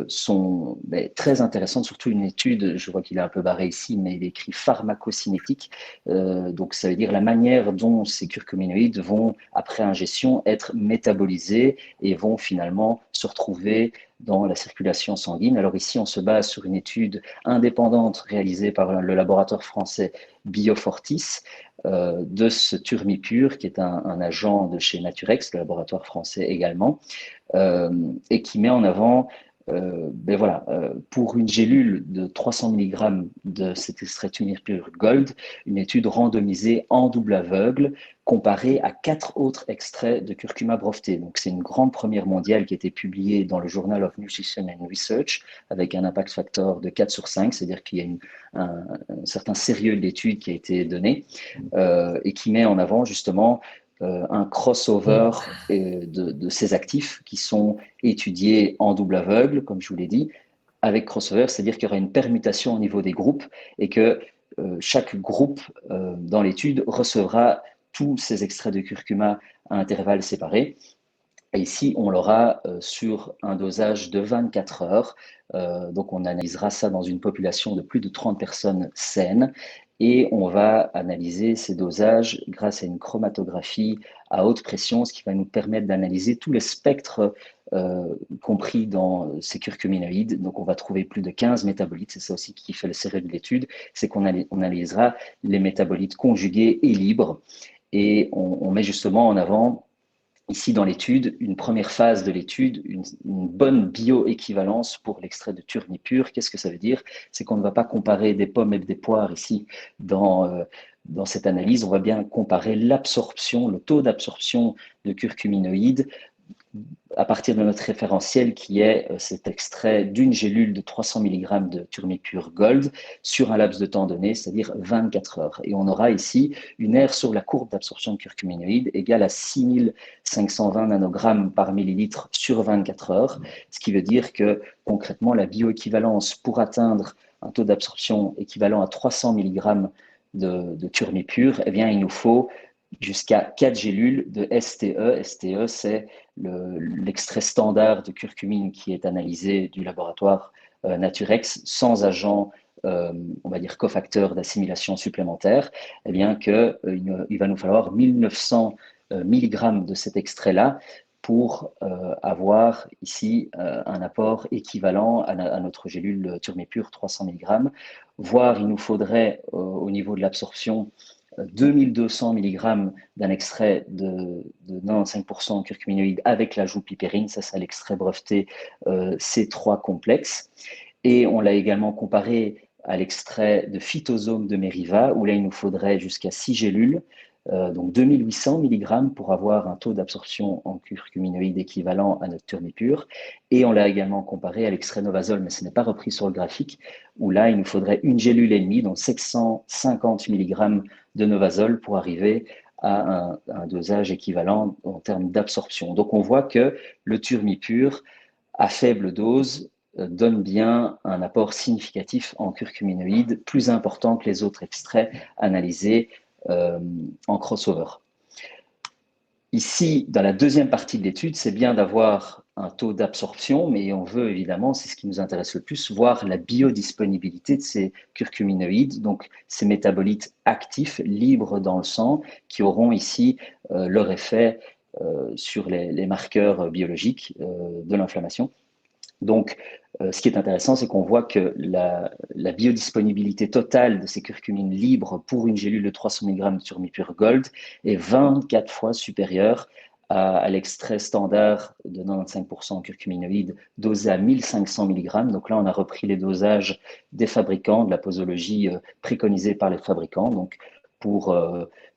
sont très intéressantes, surtout une étude, je vois qu'il est un peu barré ici, mais il est écrit pharmacocinétique. Donc ça veut dire la manière dont ces curcuminoïdes vont, après ingestion, être métabolisés et vont finalement se retrouver dans la circulation sanguine. Alors ici, on se base sur une étude indépendante réalisée par le laboratoire français Biofortis, de ce Turmipur, qui est un agent de chez Naturex, le laboratoire français également, et qui met en avant pour une gélule de 300 mg de cet extrait Turmipur Gold, une étude randomisée en double aveugle comparée à 4 autres extraits de curcuma breveté. Donc c'est une grande première mondiale qui a été publiée dans le Journal of Nutrition and Research avec un impact factor de 4 sur 5, c'est-à-dire qu'il y a un certain sérieux de l'étude qui a été donné et qui met en avant justement un crossover de ces actifs qui sont étudiés en double aveugle, comme je vous l'ai dit. Avec crossover, c'est-à-dire qu'il y aura une permutation au niveau des groupes et que chaque groupe dans l'étude recevra tous ces extraits de curcuma à intervalles séparés. Et ici, on l'aura sur un dosage de 24 heures. Donc, on analysera ça dans une population de plus de 30 personnes saines. Et on va analyser ces dosages grâce à une chromatographie à haute pression, ce qui va nous permettre d'analyser tous les spectres compris dans ces curcuminoïdes. Donc, on va trouver plus de 15 métabolites. C'est ça aussi qui fait le sérieux de l'étude. C'est qu'on analysera les métabolites conjugués et libres. Et on met justement en avant ici dans l'étude, une première phase de l'étude, une bonne bioéquivalence pour l'extrait de Turmipur. Qu'est-ce que ça veut dire? C'est qu'on ne va pas comparer des pommes et des poires ici dans cette analyse. On va bien comparer l'absorption, le taux d'absorption de curcuminoïdes à partir de notre référentiel qui est cet extrait d'une gélule de 300 mg de Turmipur Gold sur un laps de temps donné, c'est-à-dire 24 heures. Et on aura ici une aire sur la courbe d'absorption de curcuminoïdes égale à 6520 nanogrammes par millilitre sur 24 heures, ce qui veut dire que concrètement la bioéquivalence pour atteindre un taux d'absorption équivalent à 300 mg de Turmipur, eh bien il nous faut jusqu'à 4 gélules de STE. STE, c'est l'extrait standard de curcumine qui est analysé du laboratoire Naturex, sans agent on va dire, cofacteurs d'assimilation supplémentaires, eh bien qu'il va nous falloir 1900 mg de cet extrait-là pour avoir ici un apport équivalent à notre gélule Turmépure 300 mg, voire il nous faudrait au niveau de l'absorption 2200 mg d'un extrait de 95% curcuminoïde avec l'ajout pipérine, ça c'est l'extrait breveté C3 complexe. Et on l'a également comparé à l'extrait de phytosome de Meriva, où là il nous faudrait jusqu'à 6 gélules, donc 2800 mg pour avoir un taux d'absorption en curcuminoïde équivalent à notre Turmépure. Et on l'a également comparé à l'extrait Novazol, mais ce n'est pas repris sur le graphique, où là il nous faudrait une gélule et demie, donc 750 mg de Novazol pour arriver à un dosage équivalent en termes d'absorption. Donc on voit que le Turmipure, à faible dose, donne bien un apport significatif en curcuminoïdes, plus important que les autres extraits analysés en crossover. Ici, dans la deuxième partie de l'étude, c'est bien d'avoir un taux d'absorption, mais on veut évidemment, c'est ce qui nous intéresse le plus, voir la biodisponibilité de ces curcuminoïdes, donc ces métabolites actifs, libres dans le sang, qui auront ici leur effet sur les marqueurs biologiques de l'inflammation. Donc, ce qui est intéressant, c'est qu'on voit que la biodisponibilité totale de ces curcumines libres pour une gélule de 300 mg de Turmipure Gold est 24 fois supérieure à l'extrait standard de 95% curcuminoïde dosé à 1500 mg. Donc là, on a repris les dosages des fabricants, de la posologie préconisée par les fabricants. Donc, pour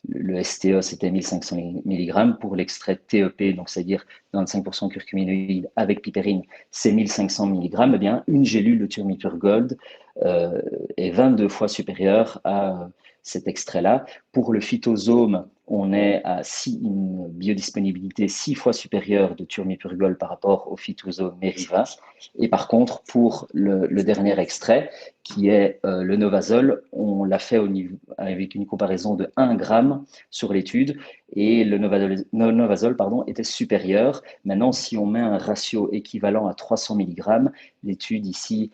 le STE, c'était 1500 mg. Pour l'extrait TEP, donc c'est-à-dire 95% curcuminoïde avec pipérine, c'est 1500 mg. Eh bien, une gélule de Turmipure Gold est 22 fois supérieure à cet extrait-là. Pour le phytosome, on est à une biodisponibilité 6 fois supérieure de Turmipure Gold par rapport au phytosome Meriva. Et par contre, pour le dernier extrait, qui est le Novazol, on l'a fait avec une comparaison de 1 g sur l'étude, et le Novazol était supérieur. Maintenant, si on met un ratio équivalent à 300 mg, l'étude ici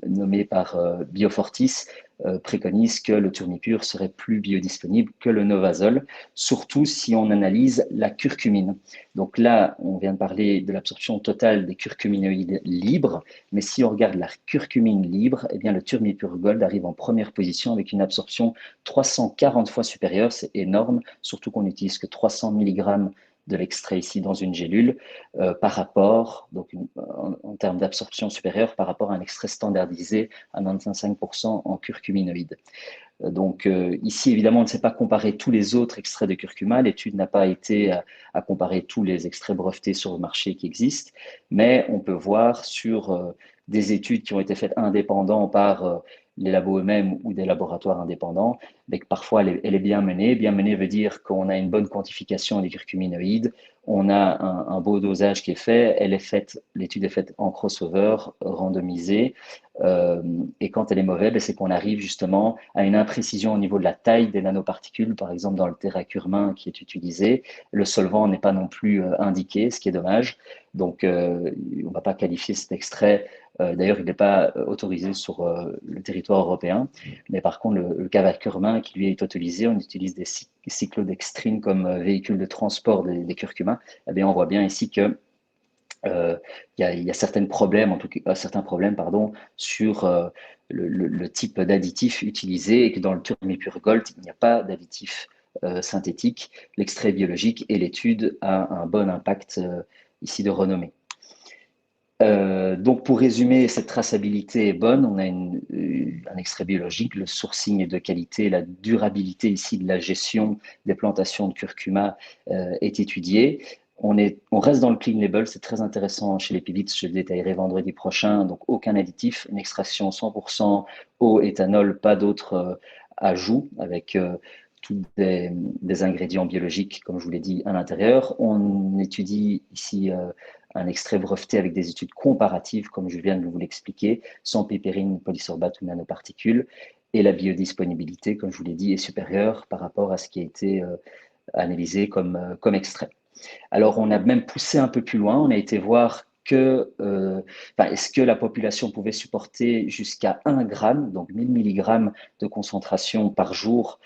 nommée par Biofortis préconise que le Turmipure serait plus biodisponible que le Novazol, surtout si on analyse la curcumine. Donc là, on vient de parler de l'absorption totale des curcuminoïdes libres, mais si on regarde la curcumine libre, eh bien le Turmipure Gold arrive en première position avec une absorption 340 fois supérieure, c'est énorme, surtout qu'on n'utilise que 300 mg de l'extrait ici dans une gélule par rapport, donc en termes d'absorption supérieure par rapport à un extrait standardisé à 95% en curcuminoïde. Donc ici, évidemment, on ne sait pas comparer tous les autres extraits de curcuma. L'étude n'a pas été à comparer tous les extraits brevetés sur le marché qui existent, mais on peut voir sur des études qui ont été faites indépendants par les labos eux-mêmes ou des laboratoires indépendants, mais que parfois elle est bien menée. Bien menée veut dire qu'on a une bonne quantification des curcuminoïdes, on a un beau dosage qui est fait, l'étude est faite en crossover, randomisée, et quand elle est mauvaise, c'est qu'on arrive justement à une imprécision au niveau de la taille des nanoparticules, par exemple dans le téracurmin qui est utilisé. Le solvant n'est pas non plus indiqué, ce qui est dommage. Donc, on ne va pas qualifier cet extrait. D'ailleurs, il n'est pas autorisé sur le territoire européen. Mais par contre, le cavacurmin qui lui est autorisé, on utilise des cyclodextrines comme véhicule de transport des curcumins. Eh bien, on voit bien ici que il y a certains problèmes, sur le type d'additif utilisé et que dans le Turmipure Gold, il n'y a pas d'additif synthétique. L'extrait biologique et l'étude a un bon impact ici de renommée. Donc pour résumer, cette traçabilité est bonne, on a un extrait biologique, le sourcing est de qualité, la durabilité ici de la gestion des plantations de curcuma est étudiée. On reste dans le clean label, c'est très intéressant chez les Pivits, je le détaillerai vendredi prochain, donc aucun additif, une extraction 100% eau, éthanol, pas d'autres ajouts avec tous des ingrédients biologiques, comme je vous l'ai dit, à l'intérieur. On étudie ici un extrait breveté avec des études comparatives, comme je viens de vous l'expliquer, sans pipérine, polysorbate ou nanoparticules, et la biodisponibilité, comme je vous l'ai dit, est supérieure par rapport à ce qui a été analysé comme extrait. Alors, on a même poussé un peu plus loin, on a été voir est-ce que la population pouvait supporter jusqu'à 1 gramme, donc 1000 mg de concentration par jour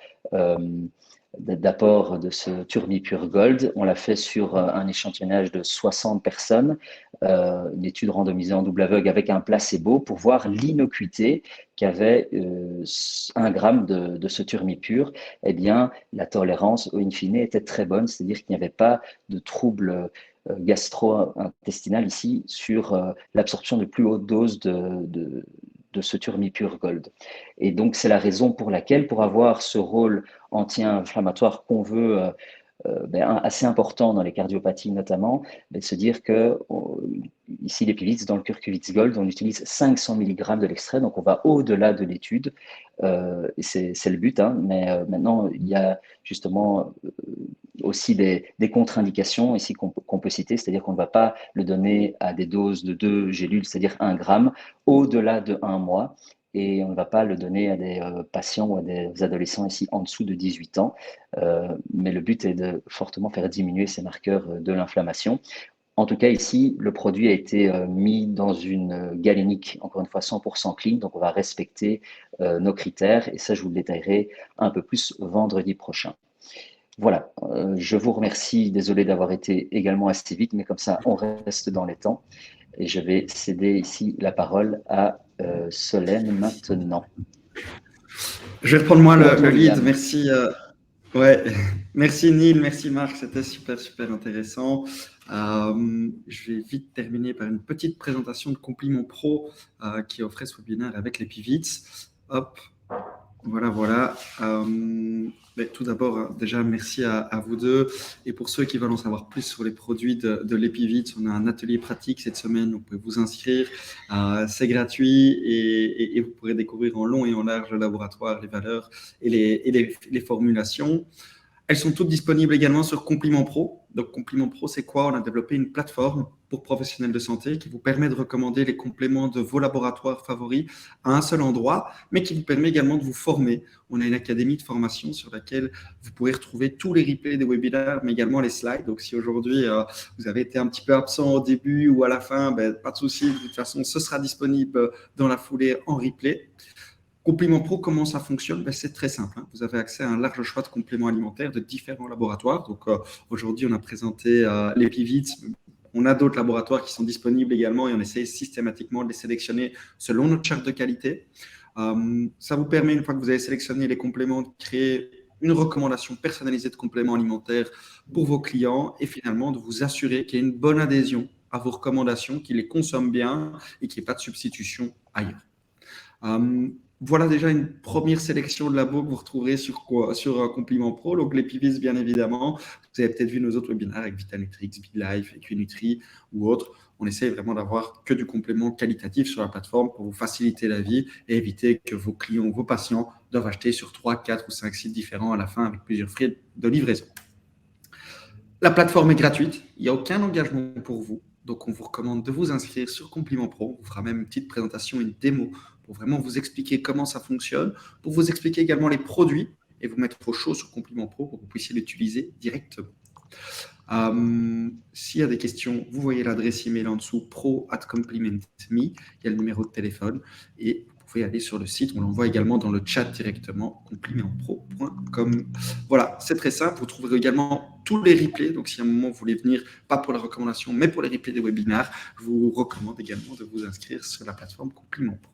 d'apport de ce Turmipure Gold. On l'a fait sur un échantillonnage de 60 personnes, une étude randomisée en double aveugle avec un placebo pour voir l'innocuité qu'avait 1 gramme de ce Turmipure. Eh bien, la tolérance, in fine, était très bonne, c'est-à-dire qu'il n'y avait pas de troubles gastro-intestinal ici sur l'absorption de plus haute dose de ce Turmipure Gold. Et donc, c'est la raison pour laquelle, pour avoir ce rôle anti-inflammatoire qu'on veut assez important dans les cardiopathies notamment, de se dire que ici, l'Epivits, dans le Curcuvits Gold, on utilise 500 mg de l'extrait, donc on va au-delà de l'étude, et c'est le but, mais maintenant, il y a justement aussi des contre-indications ici qu'on peut citer, c'est-à-dire qu'on ne va pas le donner à des doses de 2 gélules, c'est-à-dire 1 gramme, au-delà de 1 mois, et on ne va pas le donner à des patients ou à des adolescents ici en dessous de 18 ans, mais le but est de fortement faire diminuer ces marqueurs de l'inflammation. En tout cas, ici, le produit a été mis dans une galénique, encore une fois 100% clean, donc on va respecter nos critères, et ça, je vous le détaillerai un peu plus vendredi prochain. Voilà, je vous remercie, désolé d'avoir été également assez vite, mais comme ça, on reste dans les temps. Et je vais céder ici la parole à Solène maintenant. Je vais reprendre moi le lead. Merci. Ouais, merci Neil, merci Marc, c'était super intéressant. Je vais vite terminer par une petite présentation de Compliment Pro qui offrait ce webinaire avec l'Epivits. Hop, voilà. Mais tout d'abord, déjà, merci à vous deux. Et pour ceux qui veulent en savoir plus sur les produits de l'Epivits, on a un atelier pratique cette semaine. Vous pouvez vous inscrire. C'est gratuit et vous pourrez découvrir en long et en large le laboratoire, les valeurs et les formulations. Elles sont toutes disponibles également sur Compliment Pro. Donc, Compliment Pro, c'est quoi? On a développé une plateforme pour professionnels de santé qui vous permet de recommander les compléments de vos laboratoires favoris à un seul endroit, mais qui vous permet également de vous former. On a une académie de formation sur laquelle vous pourrez retrouver tous les replays des webinaires, mais également les slides. Donc, si aujourd'hui, vous avez été un petit peu absent au début ou à la fin, pas de souci. De toute façon, ce sera disponible dans la foulée en replay. Compliment Pro, comment ça fonctionne? C'est très simple. Vous avez accès à un large choix de compléments alimentaires de différents laboratoires. Donc, aujourd'hui, on a présenté l'Epivits. On a d'autres laboratoires qui sont disponibles également et on essaie systématiquement de les sélectionner selon notre charte de qualité. Ça vous permet, une fois que vous avez sélectionné les compléments, de créer une recommandation personnalisée de compléments alimentaires pour vos clients et finalement de vous assurer qu'il y ait une bonne adhésion à vos recommandations, qu'ils les consomment bien et qu'il n'y ait pas de substitution ailleurs. Voilà déjà une première sélection de labos que vous retrouverez sur Compliment Pro. Donc, l'Epivits, bien évidemment. Vous avez peut-être vu nos autres webinaires avec Vitanutrix, BeLife, Equinutri ou autres. On essaie vraiment d'avoir que du complément qualitatif sur la plateforme pour vous faciliter la vie et éviter que vos clients ou vos patients doivent acheter sur 3, 4 ou 5 sites différents à la fin avec plusieurs frais de livraison. La plateforme est gratuite. Il n'y a aucun engagement pour vous. Donc, on vous recommande de vous inscrire sur Compliment Pro. On vous fera même une petite présentation, une démo pour vraiment vous expliquer comment ça fonctionne, pour vous expliquer également les produits et vous mettre au chaud sur Compliment Pro pour que vous puissiez l'utiliser directement. S'il y a des questions, vous voyez l'adresse email en dessous, pro@compliment.me. Il y a le numéro de téléphone et vous pouvez aller sur le site. On l'envoie également dans le chat directement, complimentpro.com. Voilà, c'est très simple. Vous trouverez également tous les replays. Donc, si à un moment vous voulez venir, pas pour la recommandation, mais pour les replays des webinaires, je vous recommande également de vous inscrire sur la plateforme Compliment Pro.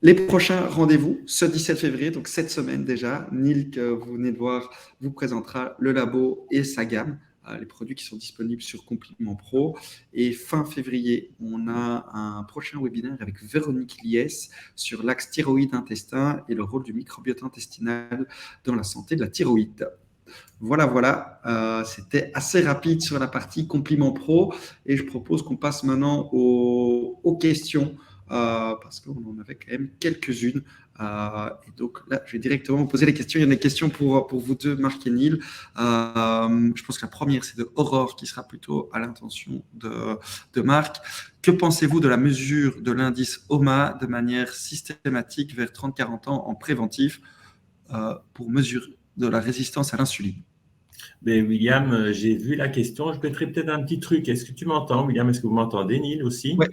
Les prochains rendez-vous, ce 17 février, donc cette semaine déjà, Neil, que vous venez de voir, vous présentera le labo et sa gamme, les produits qui sont disponibles sur Compliment Pro. Et fin février, on a un prochain webinaire avec Véronique Liès sur l'axe thyroïde-intestin et le rôle du microbiote intestinal dans la santé de la thyroïde. Voilà, c'était assez rapide sur la partie Compliment Pro et je propose qu'on passe maintenant aux questions. Parce qu'on en avait quand même quelques-unes. Et donc là, je vais directement vous poser les questions. Il y a des questions pour vous deux, Marc et Neil. Je pense que la première, c'est de Aurore, qui sera plutôt à l'intention de Marc. Que pensez-vous de la mesure de l'indice OMA de manière systématique vers 30-40 ans en préventif pour mesurer de la résistance à l'insuline? Ben, William, j'ai vu la question. Je mettrai peut-être un petit truc. Est-ce que tu m'entends, William? Est-ce que vous m'entendez, Neil, aussi? Oui,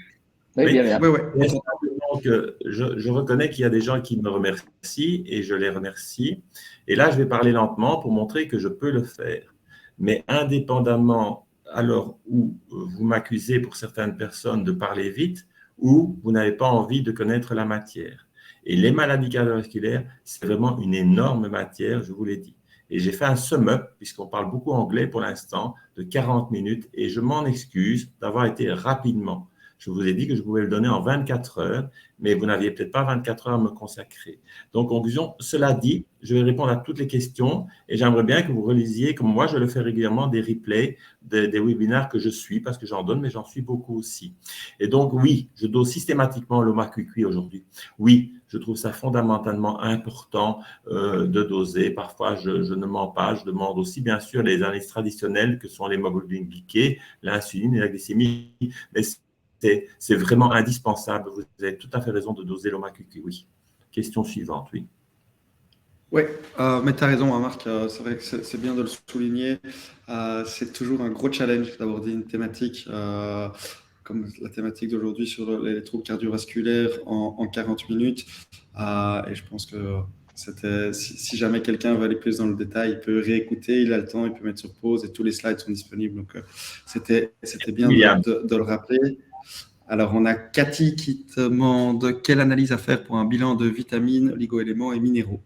Oui, Oui. bien, bien. oui, oui. Et simplement que je reconnais qu'il y a des gens qui me remercient et je les remercie. Et là, je vais parler lentement pour montrer que je peux le faire. Mais indépendamment, alors où vous m'accusez pour certaines personnes de parler vite ou vous n'avez pas envie de connaître la matière. Et les maladies cardiovasculaires, c'est vraiment une énorme matière, je vous l'ai dit. Et j'ai fait un sum-up, puisqu'on parle beaucoup anglais pour l'instant, de 40 minutes et je m'en excuse d'avoir été rapidement. Je vous ai dit que je pouvais le donner en 24 heures, mais vous n'aviez peut-être pas 24 heures à me consacrer. Donc, en conclusion, cela dit, je vais répondre à toutes les questions et j'aimerais bien que vous relisiez, comme moi je le fais régulièrement, des replays des webinaires que je suis, parce que j'en donne, mais j'en suis beaucoup aussi. Et donc, oui, je dose systématiquement l'OMA-QQ aujourd'hui. Oui, je trouve ça fondamentalement important de doser. Parfois, je ne mens pas. Je demande aussi, bien sûr, les analyses traditionnelles que sont l'hémoglobine glyquée, l'insuline et la glycémie. Mais c'est vraiment indispensable. Vous avez tout à fait raison de doser l'OMA-QQ, oui. Question suivante, oui. Oui, mais tu as raison, hein, Marc. C'est vrai que c'est bien de le souligner. C'est toujours un gros challenge d'aborder une thématique comme la thématique d'aujourd'hui sur les troubles cardiovasculaires en 40 minutes. Et je pense que si jamais quelqu'un veut aller plus dans le détail, il peut réécouter, il a le temps, il peut mettre sur pause et tous les slides sont disponibles. Donc, c'était bien William. de le rappeler. Alors, on a Cathy qui demande quelle analyse à faire pour un bilan de vitamines, oligo-éléments et minéraux.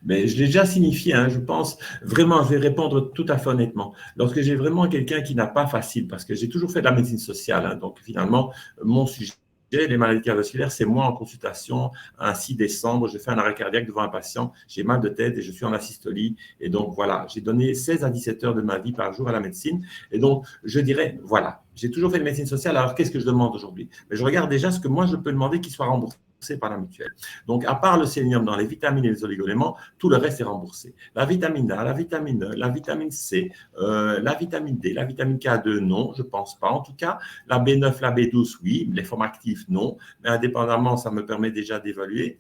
Mais je l'ai déjà signifié, hein, je pense vraiment, je vais répondre tout à fait honnêtement. Lorsque j'ai vraiment quelqu'un qui n'a pas facile, parce que j'ai toujours fait de la médecine sociale, hein, donc finalement, mon sujet, les maladies cardiovasculaires, c'est moi en consultation un 6 décembre, je fais un arrêt cardiaque devant un patient, j'ai mal de tête et je suis en asystolie. Et donc voilà, j'ai donné 16 à 17 heures de ma vie par jour à la médecine. Et donc, je dirais, voilà, j'ai toujours fait de médecine sociale, alors qu'est-ce que je demande aujourd'hui? Mais je regarde déjà ce que moi je peux demander qu'il soit remboursé par la mutuelle. Donc, à part le sélénium dans les vitamines et les oligo-éléments, tout le reste est remboursé. La vitamine A, la vitamine E, la vitamine C, la vitamine D, la vitamine K2, non, je ne pense pas. En tout cas, la B9, la B12, oui, les formes actives, non. Mais indépendamment, ça me permet déjà d'évoluer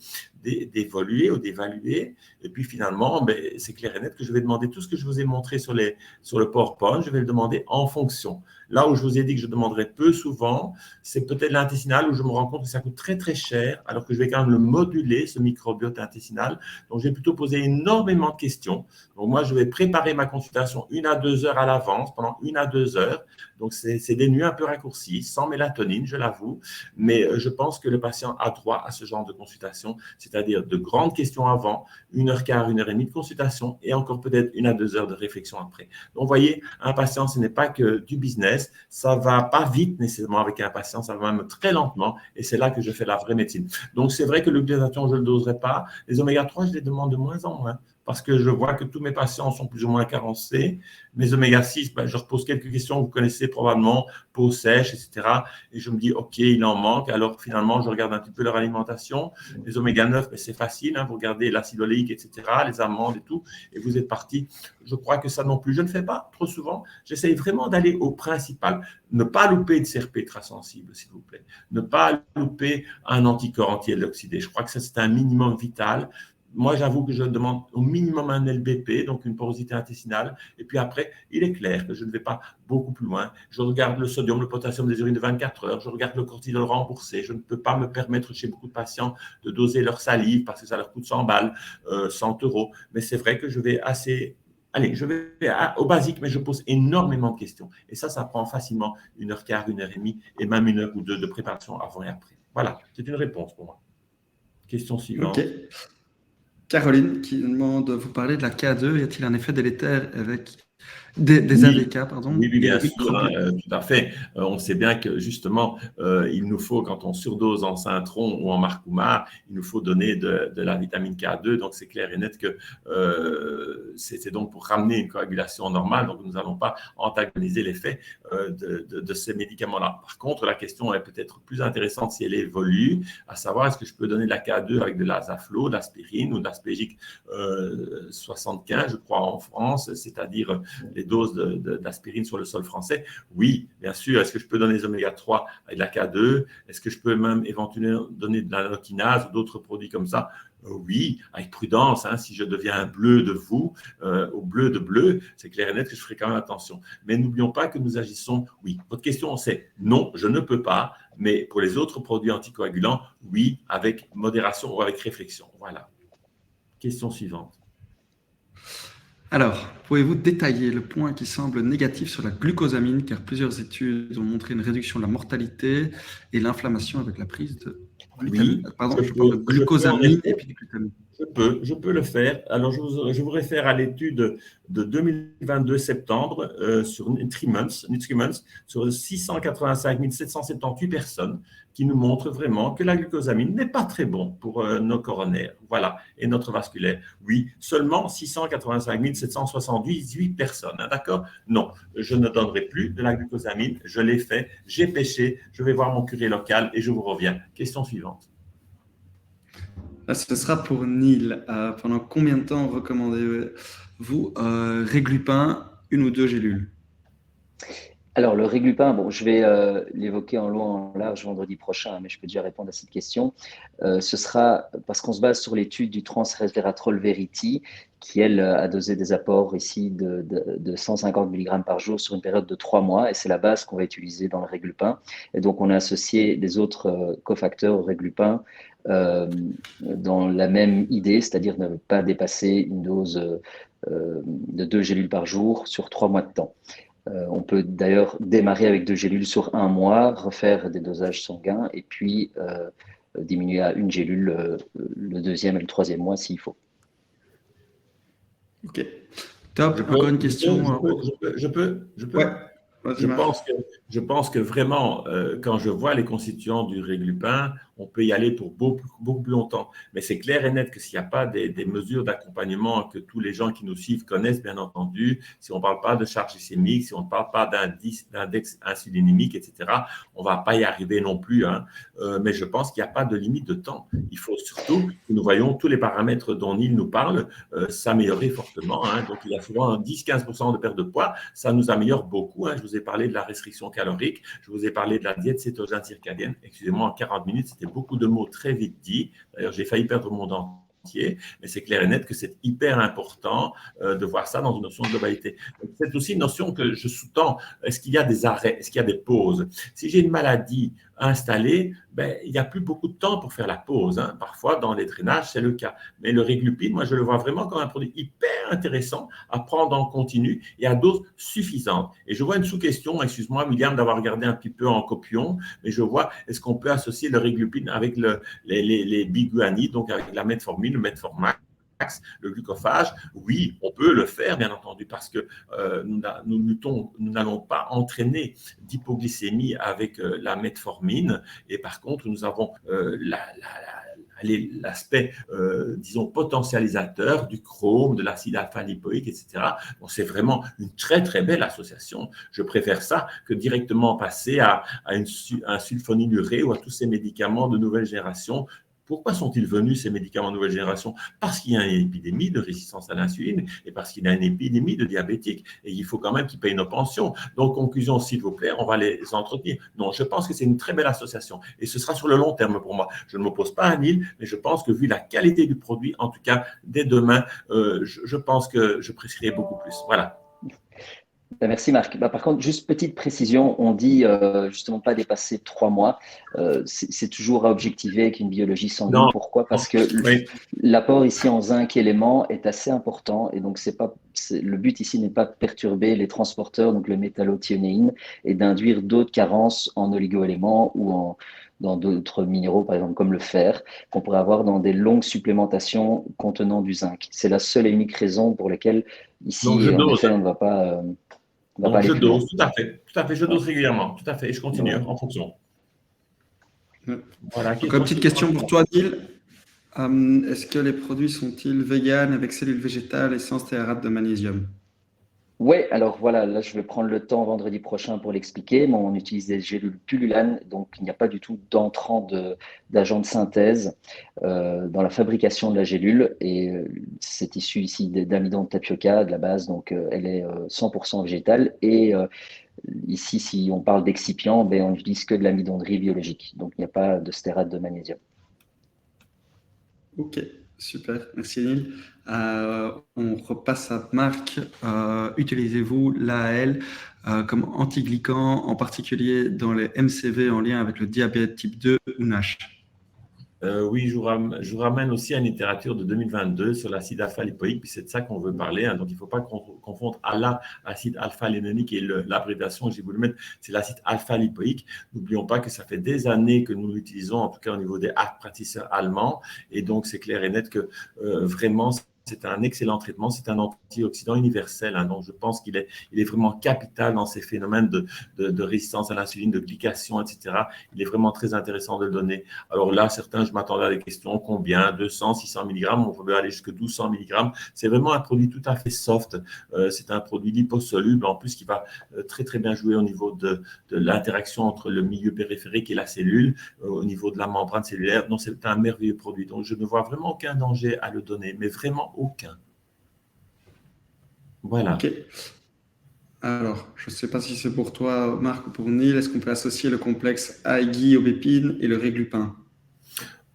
ou d'évaluer. Et puis finalement, ben, c'est clair et net que je vais demander tout ce que je vous ai montré sur le PowerPoint, je vais le demander en fonction. Là où je vous ai dit que je demanderais peu souvent, c'est peut-être l'intestinal où je me rends compte que ça coûte très très cher, alors que je vais quand même le moduler, ce microbiote intestinal. Donc, je vais plutôt poser énormément de questions. Donc, moi, je vais préparer ma consultation 1 à 2 heures à l'avance, pendant 1 à 2 heures. Donc, c'est des nuits un peu raccourcies, sans mélatonine, je l'avoue. Mais je pense que le patient a droit à ce genre de consultation, c'est-à-dire de grandes questions avant, 1h15, 1h30 de consultation et encore peut-être 1 à 2 heures de réflexion après. Donc, vous voyez, un patient, ce n'est pas que du business. Ça ne va pas vite nécessairement avec un patient, ça va même très lentement. Et c'est là que je fais la vraie médecine. Donc, c'est vrai que l'utilisation, je ne le doserai pas. Les oméga 3, je les demande de moins en moins parce que je vois que tous mes patients sont plus ou moins carencés. Mes oméga 6, ben, je leur pose quelques questions que vous connaissez probablement, peau sèche, etc. Et je me dis, OK, il en manque. Alors, finalement, je regarde un petit peu leur alimentation. Les oméga 9, ben, c'est facile. Hein, vous regardez l'acide oléique, etc., les amandes et tout. Et vous êtes parti. Je crois que ça non plus, je ne fais pas trop souvent. J'essaye vraiment d'aller au principal. Ne pas louper de CRP sensible, s'il vous plaît. Ne pas louper un anticorps anti-oxydé. Je crois que ça, c'est un minimum vital. Moi, j'avoue que je demande au minimum un LBP, donc une porosité intestinale. Et puis après, il est clair que je ne vais pas beaucoup plus loin. Je regarde le sodium, le potassium des urines de 24 heures. Je regarde le cortisol remboursé. Je ne peux pas me permettre chez beaucoup de patients de doser leur salive parce que ça leur coûte 100 balles, 100 euros. Mais c'est vrai que je vais assez... Allez, je vais au basique, mais je pose énormément de questions. Et ça prend facilement 1h15, 1h30 et même 1 heure ou 2 de préparation avant et après. Voilà, c'est une réponse pour moi. Question suivante. Ok. Caroline qui demande, vous parlez de la K2, y a-t-il un effet délétère avec des Oui. AVK, pardon, Oui, et bien des sûr, hein, tout à fait. On sait bien que justement, il nous faut, quand on surdose en Syntron ou en Marcumar, il nous faut donner de la vitamine K2. Donc, c'est clair et net que c'est donc pour ramener une coagulation normale. Donc, nous n'allons pas antagoniser l'effet de ces médicaments-là. Par contre, la question est peut-être plus intéressante si elle évolue, à savoir est-ce que je peux donner de la K2 avec de l'Azaflo, de l'aspirine ou de l'aspégique 75, je crois, en France, c'est-à-dire les doses d'aspirine sur le sol français. Oui, bien sûr. Est-ce que je peux donner des oméga 3 avec de la K2? Est-ce que je peux même éventuellement donner de la nokinase ou d'autres produits comme ça? Oui, avec prudence, hein, si je deviens un bleu de vous, au bleu de bleu, c'est clair et net que je ferai quand même attention. Mais n'oublions pas que nous agissons, oui. Votre question, c'est non, je ne peux pas, mais pour les autres produits anticoagulants, oui, avec modération ou avec réflexion. Voilà. Question suivante. Alors, pouvez-vous détailler le point qui semble négatif sur la glucosamine, car plusieurs études ont montré une réduction de la mortalité et l'inflammation avec la prise de Oui, Pardon, je je parle de peux en glucosamine et effet. puis de glutamine. Je peux le faire. Alors, je vous réfère à l'étude de 2022 septembre sur Nutriments, sur 685 778 personnes qui nous montrent vraiment que la glucosamine n'est pas très bon pour nos coronaires, voilà, et notre vasculaire. Oui, seulement 685 778 personnes, hein, d'accord? Non, je ne donnerai plus de la glucosamine, je l'ai fait, j'ai pêché, je vais voir mon curé local et je vous reviens. Question suivante. Là, ce sera pour Neil. Pendant combien de temps recommandez-vous Réglupin, 1 ou 2 gélules? Alors, le Réglupin, bon, je vais l'évoquer en long et en large vendredi prochain, mais je peux déjà répondre à cette question. Ce sera parce qu'on se base sur l'étude du Transresveratrol Verity, qui, elle, a dosé des apports ici de 150 mg par jour sur une période de 3 mois, et c'est la base qu'on va utiliser dans le Réglupin. Et donc, on a associé des autres cofacteurs au Réglupin dans la même idée, c'est-à-dire ne pas dépasser une dose de 2 gélules par jour sur 3 mois de temps. On peut d'ailleurs démarrer avec 2 gélules sur 1 mois, refaire des dosages sanguins et puis diminuer à 1 gélule le 2e et le 3e mois s'il faut. Ok. Top. Encore une question. Je Ouais, peux. vas-y, Je Marc. pense que vraiment, quand je vois les constituants du Réglupin, on peut y aller pour beaucoup, beaucoup plus longtemps. Mais c'est clair et net que s'il n'y a pas des mesures d'accompagnement que tous les gens qui nous suivent connaissent, bien entendu, si on ne parle pas de charge glycémique, si on ne parle pas d'index insulinémique, etc., on ne va pas y arriver non plus. Hein. Mais je pense qu'il n'y a pas de limite de temps. Il faut surtout que nous voyons tous les paramètres dont Neil nous parle s'améliorer fortement. Hein. Donc, il y a souvent 10-15% de perte de poids. Ça nous améliore beaucoup. Hein. Je vous ai parlé de la restriction calorique. Je vous ai parlé de la diète cétogène circadienne. Excusez-moi, en 40 minutes, c'était beaucoup de mots très vite dit. D'ailleurs, j'ai failli perdre mon entier, mais c'est clair et net que c'est hyper important de voir ça dans une notion de globalité. C'est aussi une notion que je sous-tends. Est-ce qu'il y a des arrêts? Est-ce qu'il y a des pauses? Si j'ai une maladie installée, ben, il n'y a plus beaucoup de temps pour faire la pause. Hein. Parfois, dans les drainages, c'est le cas. Mais le Réglupine, moi, je le vois vraiment comme un produit hyper intéressant à prendre en continu et à dose suffisante. Et je vois une sous-question, excuse-moi, William, d'avoir regardé un petit peu en copion, mais je vois, est-ce qu'on peut associer le Réglupine avec les biguanides, donc avec la metformine, le Metformax, le glucophage? Oui, on peut le faire, bien entendu, parce que nous n'allons pas entraîner d'hypoglycémie avec la metformine. Et par contre, nous avons l'aspect, disons, potentialisateur du chrome, de l'acide alpha-lipoïque, etc. Bon, c'est vraiment une très, très belle association. Je préfère ça que directement passer à un sulfonylurée ou à tous ces médicaments de nouvelle génération. Pourquoi sont-ils venus, ces médicaments de nouvelle génération? Parce qu'il y a une épidémie de résistance à l'insuline et parce qu'il y a une épidémie de diabétiques. Et il faut quand même qu'ils payent nos pensions. Donc, conclusion, s'il vous plaît, on va les entretenir. Non, je pense que c'est une très belle association. Et ce sera sur le long terme pour moi. Je ne m'oppose pas à Neil, mais je pense que vu la qualité du produit, en tout cas, dès demain, je pense que je prescrirai beaucoup plus. Voilà. Merci Marc. Par contre, juste petite précision, on dit justement pas dépasser 3 mois. C'est toujours à objectiver avec une biologie sanguine. Non. Pourquoi? Parce que Oui. l'apport ici en zinc élément est assez important et donc le but ici n'est pas de perturber les transporteurs, donc le métallothionéine, et d'induire d'autres carences en oligoéléments ou dans d'autres minéraux, par exemple comme le fer, qu'on pourrait avoir dans des longues supplémentations contenant du zinc. C'est la seule et unique raison pour laquelle ici, Donc, je en dose. effet, on ne va pas... Donc, je dose, tout à fait, je dose Ouais. régulièrement, tout à fait, et je continue Ouais. en fonction. Voilà, encore une petite question pour toi, Neil. Est-ce que les produits sont-ils véganes avec cellules végétales et sans stéarate de magnésium? Oui, alors voilà, là je vais prendre le temps vendredi prochain pour l'expliquer, mais on utilise des gélules pullulanes, donc il n'y a pas du tout d'entrant d'agent de synthèse dans la fabrication de la gélule, et c'est issu ici d'amidon de tapioca, de la base, donc elle est 100% végétale, et ici si on parle d'excipient, ben, on n'utilise que de l'amidon de riz biologique, donc il n'y a pas de stérate de magnésium. Ok, Super, merci Neil. On repasse à Marc. Utilisez-vous l'AAL comme antiglycans, en particulier dans les MCV en lien avec le diabète type 2 ou NASH? Oui, je vous ramène aussi à une littérature de 2022 sur l'acide alpha-lipoïque, puis c'est de ça qu'on veut parler. Donc, il ne faut pas confondre ALA, acide alpha-lénonique, et l'abréviation que j'ai voulu mettre, c'est l'acide alpha-lipoïque. N'oublions pas que ça fait des années que nous l'utilisons, en tout cas au niveau des praticiens allemands. Et donc, c'est clair et net que vraiment, c'est un excellent traitement, c'est un antioxydant universel. Donc, je pense qu'il est vraiment capital dans ces phénomènes de résistance à l'insuline, de glycation, etc. Il est vraiment très intéressant de le donner. Alors là, certains, je m'attendais à des questions, combien? 200, 600 mg, on peut aller jusqu'à 1200 mg. C'est vraiment un produit tout à fait soft. C'est un produit liposoluble, en plus, qui va très, très bien jouer au niveau de l'interaction entre le milieu périphérique et la cellule, au niveau de la membrane cellulaire. Donc, c'est un merveilleux produit. Donc, je ne vois vraiment aucun danger à le donner, mais vraiment aucun. Voilà. Ok. Alors, je ne sais pas si c'est pour toi, Marc, ou pour Neil. Est-ce qu'on peut associer le complexe aiguille-aubépine et le réglupin?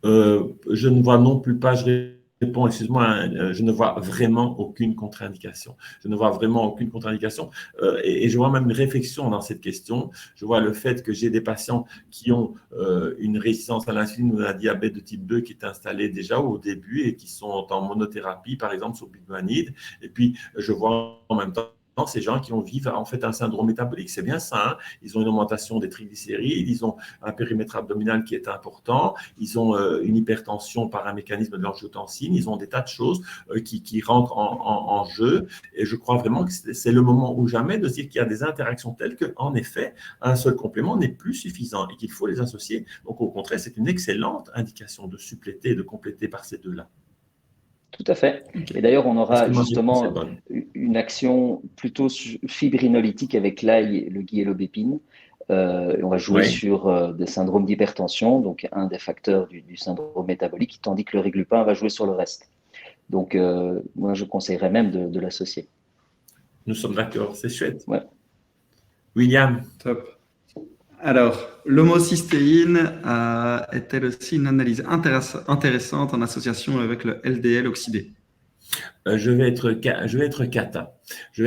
Je ne vois non plus pas, je réponds, excuse-moi, je ne vois vraiment aucune contre-indication. Je ne vois vraiment aucune contre-indication et je vois même une réflexion dans cette question. Je vois le fait que j'ai des patients qui ont une résistance à l'insuline ou un diabète de type 2 qui est installé déjà au début et qui sont en monothérapie, par exemple sur butalbitalide. Et puis, je vois en même temps ces gens qui vivent en fait un syndrome métabolique. C'est bien ça, hein. Ils ont une augmentation des triglycérides, ils ont un périmètre abdominal qui est important, ils ont une hypertension par un mécanisme de l'angiotensine, ils ont des tas de choses qui rentrent en jeu. Et je crois vraiment que c'est le moment ou jamais de se dire qu'il y a des interactions telles qu'en effet, un seul complément n'est plus suffisant et qu'il faut les associer. Donc au contraire, c'est une excellente indication de suppléter et de compléter par ces deux-là. Tout à fait. Et d'ailleurs, on aura justement bonne. une action plutôt fibrinolytique avec l'ail, le ghee et l'aubépine. On va jouer sur des syndromes d'hypertension, donc un des facteurs du syndrome métabolique, tandis que le réglupin va jouer sur le reste. Donc, moi, je conseillerais même de l'associer. Nous sommes d'accord, c'est chouette. Ouais. William. Top. Alors, l'homocystéine est-elle aussi une analyse intéressante en association avec le LDL oxydé? Je vais être cata. Je vais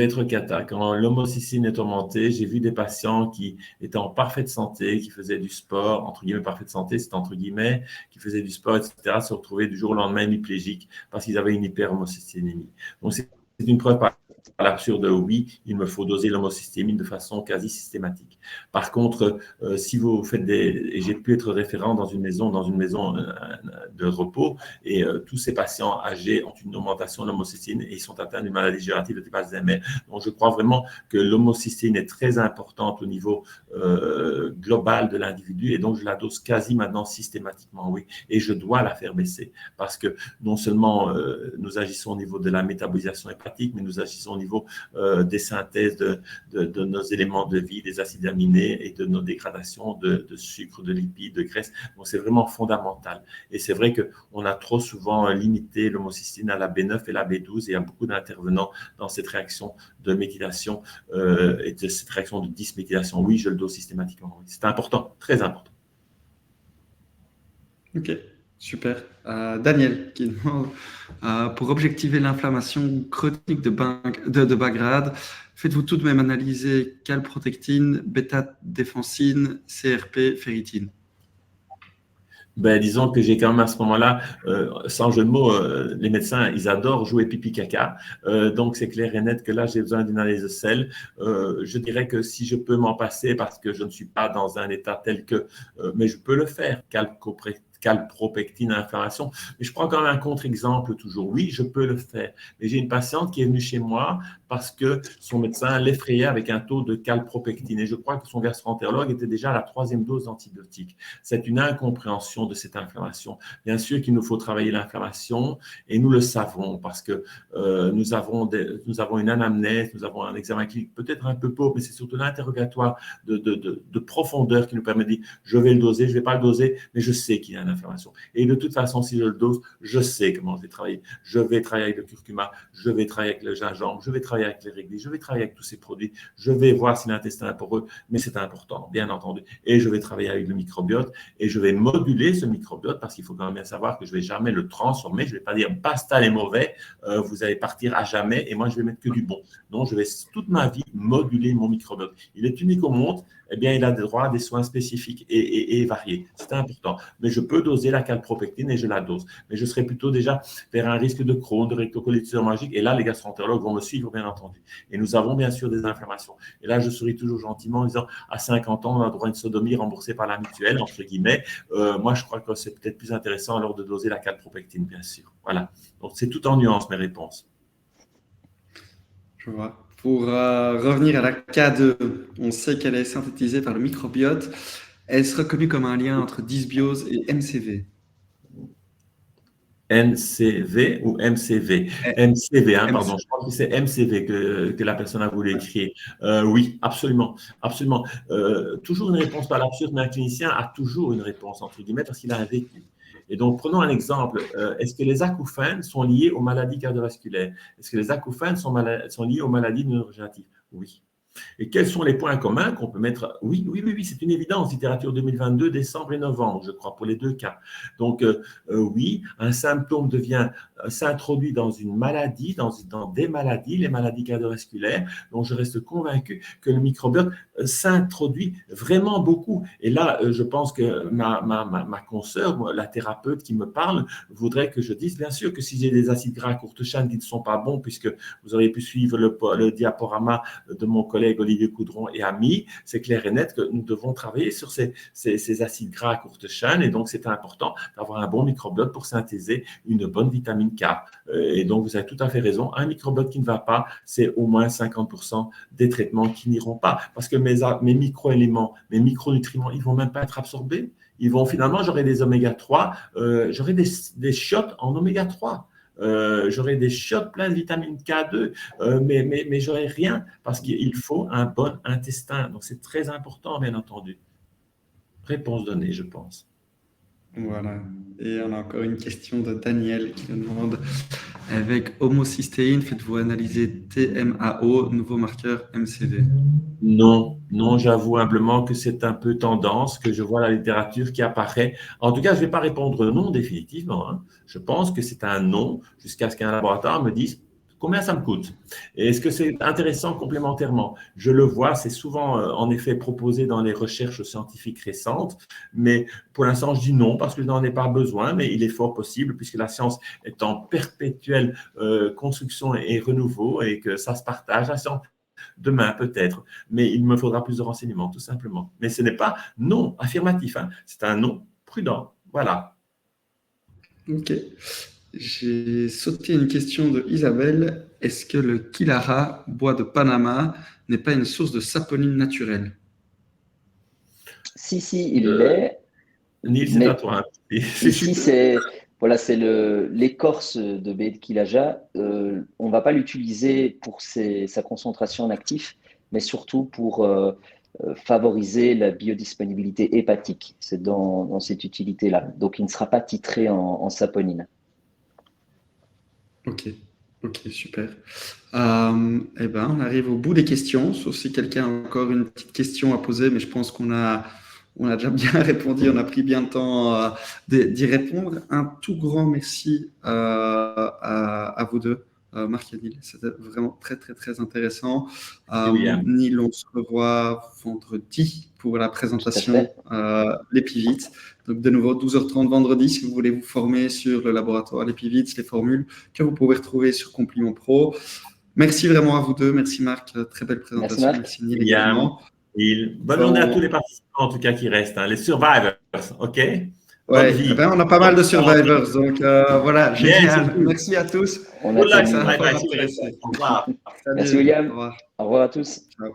être cata. Quand l'homocystine est augmentée, j'ai vu des patients qui étaient en parfaite santé, qui faisaient du sport, entre guillemets, parfaite santé, c'est entre guillemets, qui faisaient du sport, etc., se retrouver du jour au lendemain hémiplégiques parce qu'ils avaient une hyperhomocysténémie. Donc, c'est une preuve par l'absurde, oui, il me faut doser l'homocystéine de façon quasi systématique. Par contre, si vous faites et j'ai pu être référent dans une maison de repos, et tous ces patients âgés ont une augmentation de l'homocystéine et ils sont atteints d'une maladie dégénérative de type Alzheimer. Donc, je crois vraiment que l'homocystéine est très importante au niveau global de l'individu et donc je la dose quasi maintenant systématiquement, oui. Et je dois la faire baisser parce que non seulement nous agissons au niveau de la métabolisation hépatique, mais nous agissons au niveau des synthèses de nos éléments de vie, des acides aminés et de nos dégradations de sucre, de lipides, de graisse. Donc, c'est vraiment fondamental. Et c'est vrai qu'on a trop souvent limité l'homocystine à la B9 et la B12 et il y a beaucoup d'intervenants dans cette réaction de méthylation et de cette réaction de dysméthylation. Oui, je le dose systématiquement. C'est important, très important. Ok, super. Daniel qui demande pour objectiver l'inflammation chronique de bas grade, faites-vous tout de même analyser calprotectine, bêta-défensine, CRP, ferritine? Disons que j'ai quand même à ce moment-là, sans jeu de mots, les médecins, ils adorent jouer pipi-caca. Donc, c'est clair et net que là, j'ai besoin d'une analyse de sel. Je dirais que si je peux m'en passer parce que je ne suis pas dans un état tel que… mais je peux le faire, calpropectine, inflammation. Mais je prends quand même un contre-exemple toujours. Oui, je peux le faire. Mais j'ai une patiente qui est venue chez moi parce que son médecin l'effrayait avec un taux de calpropectine. Et je crois que son gastro-entérologue était déjà à la 3e dose d'antibiotiques. C'est une incompréhension de cette inflammation. Bien sûr qu'il nous faut travailler l'inflammation et nous le savons parce que nous avons une anamnèse, nous avons un examen clinique peut-être un peu pauvre, mais c'est surtout l'interrogatoire de profondeur qui nous permet de dire je vais le doser, je ne vais pas le doser, mais je sais qu'il y a un d'informations. Et de toute façon, si je le dose, je sais comment je vais travailler. Je vais travailler avec le curcuma, je vais travailler avec le gingembre, je vais travailler avec les réglés, je vais travailler avec tous ces produits, je vais voir si l'intestin est poreux, mais c'est important, bien entendu. Et je vais travailler avec le microbiote et je vais moduler ce microbiote parce qu'il faut quand même bien savoir que je ne vais jamais le transformer. Je ne vais pas dire basta les mauvais, vous allez partir à jamais et moi je vais mettre que du bon. Non, je vais toute ma vie moduler mon microbiote. Il est unique au monde, eh bien il a droit à des soins spécifiques et variés. C'est important. Mais je peux doser la calpropectine et je la dose. Mais je serai plutôt déjà vers un risque de Crohn, de rectocolitis oesomagique. Et là, les gastroentérologues vont me suivre, bien entendu. Et nous avons bien sûr des inflammations. Et là, je souris toujours gentiment en disant à 50 ans, on a droit à une sodomie remboursée par la mutuelle, entre guillemets. Moi, je crois que c'est peut-être plus intéressant alors de doser la calpropectine, bien sûr. Voilà. Donc, c'est tout en nuance, mes réponses. Je vois. Pour revenir à la K2, on sait qu'elle est synthétisée par le microbiote. Est-ce reconnu comme un lien entre dysbiose et MCV? NCV ou MCV? MCV, hein, MC. pardon, je pense que c'est MCV que la personne a voulu écrire. Oui, absolument, absolument. Toujours une réponse par l'absurde, mais un clinicien a toujours une réponse, entre guillemets, parce qu'il a un vécu. Et donc, prenons un exemple. Est-ce que les acouphènes sont liés aux maladies cardiovasculaires? Est-ce que les acouphènes sont liés aux maladies neurodégénératives? Oui. Et quels sont les points communs qu'on peut mettre? Oui, c'est une évidence. Littérature 2022, décembre et novembre, je crois, pour les deux cas. Donc, oui, un symptôme s'introduit dans une maladie, dans des maladies, les maladies cardiovasculaires. Donc, je reste convaincu que le microbiote s'introduit vraiment beaucoup. Et là, je pense que ma consoeur, la thérapeute qui me parle, voudrait que je dise, bien sûr, que si j'ai des acides gras à courte chaîne qui ne sont pas bons, puisque vous auriez pu suivre le diaporama de mon collègue Olivier Coudron et amis, c'est clair et net que nous devons travailler sur ces acides gras à courte chaîne et donc c'est important d'avoir un bon microbiote pour synthétiser une bonne vitamine K. Et donc vous avez tout à fait raison, un microbiote qui ne va pas, c'est au moins 50% des traitements qui n'iront pas parce que mes micro-éléments, mes micronutriments, ils ne vont même pas être absorbés. Finalement, j'aurai des oméga 3, j'aurai des shots en oméga 3. J'aurai des shots pleins de vitamine K2, mais j'aurai rien parce qu'il faut un bon intestin. Donc, c'est très important, bien entendu. Réponse donnée, je pense. Voilà. Et on a encore une question de Daniel qui nous demande avec homocystéine, faites-vous analyser TMAO, nouveau marqueur MCV? Non, j'avoue humblement que c'est un peu tendance, que je vois la littérature qui apparaît. En tout cas, je ne vais pas répondre non définitivement. Hein. Je pense que c'est un non jusqu'à ce qu'un laboratoire me dise combien ça me coûte. Et est-ce que c'est intéressant complémentairement? Je le vois, c'est souvent en effet proposé dans les recherches scientifiques récentes, mais pour l'instant, je dis non parce que je n'en ai pas besoin, mais il est fort possible puisque la science est en perpétuelle construction et renouveau et que ça se partage. La science demain peut-être, mais il me faudra plus de renseignements, tout simplement. Mais ce n'est pas non affirmatif, hein. C'est un non prudent. Voilà. Ok. J'ai sauté une question de Isabelle. Est-ce que le Kilara, bois de Panama, n'est pas une source de saponine naturelle? Si, il l'est. Nils, c'est à toi. Hein. Ici, c'est l'écorce de baie de Kilaja. On ne va pas l'utiliser pour sa concentration en actif, mais surtout pour favoriser la biodisponibilité hépatique. C'est dans cette utilité-là. Donc, il ne sera pas titré en saponine. Ok, super. Eh ben, on arrive au bout des questions, sauf si quelqu'un a encore une petite question à poser, mais je pense qu'on a déjà bien répondu, on a pris bien le temps d'y répondre. Un tout grand merci à vous deux, Marc et Neil. C'était vraiment très, très, très intéressant. Neil, on se revoit vendredi pour la présentation l'Epivit. Donc, de nouveau, 12h30 vendredi, si vous voulez vous former sur le laboratoire, l'Epivit, les formules que vous pouvez retrouver sur Compliment Pro. Merci vraiment à vous deux. Merci Marc, très belle présentation. Merci Neil également. Bonne journée à tous les participants, en tout cas, qui restent, hein, les survivors, OK? Ouais, on a pas mal de survivors, donc voilà, génial. Merci à tous. Merci William. Au revoir à tous. Ciao.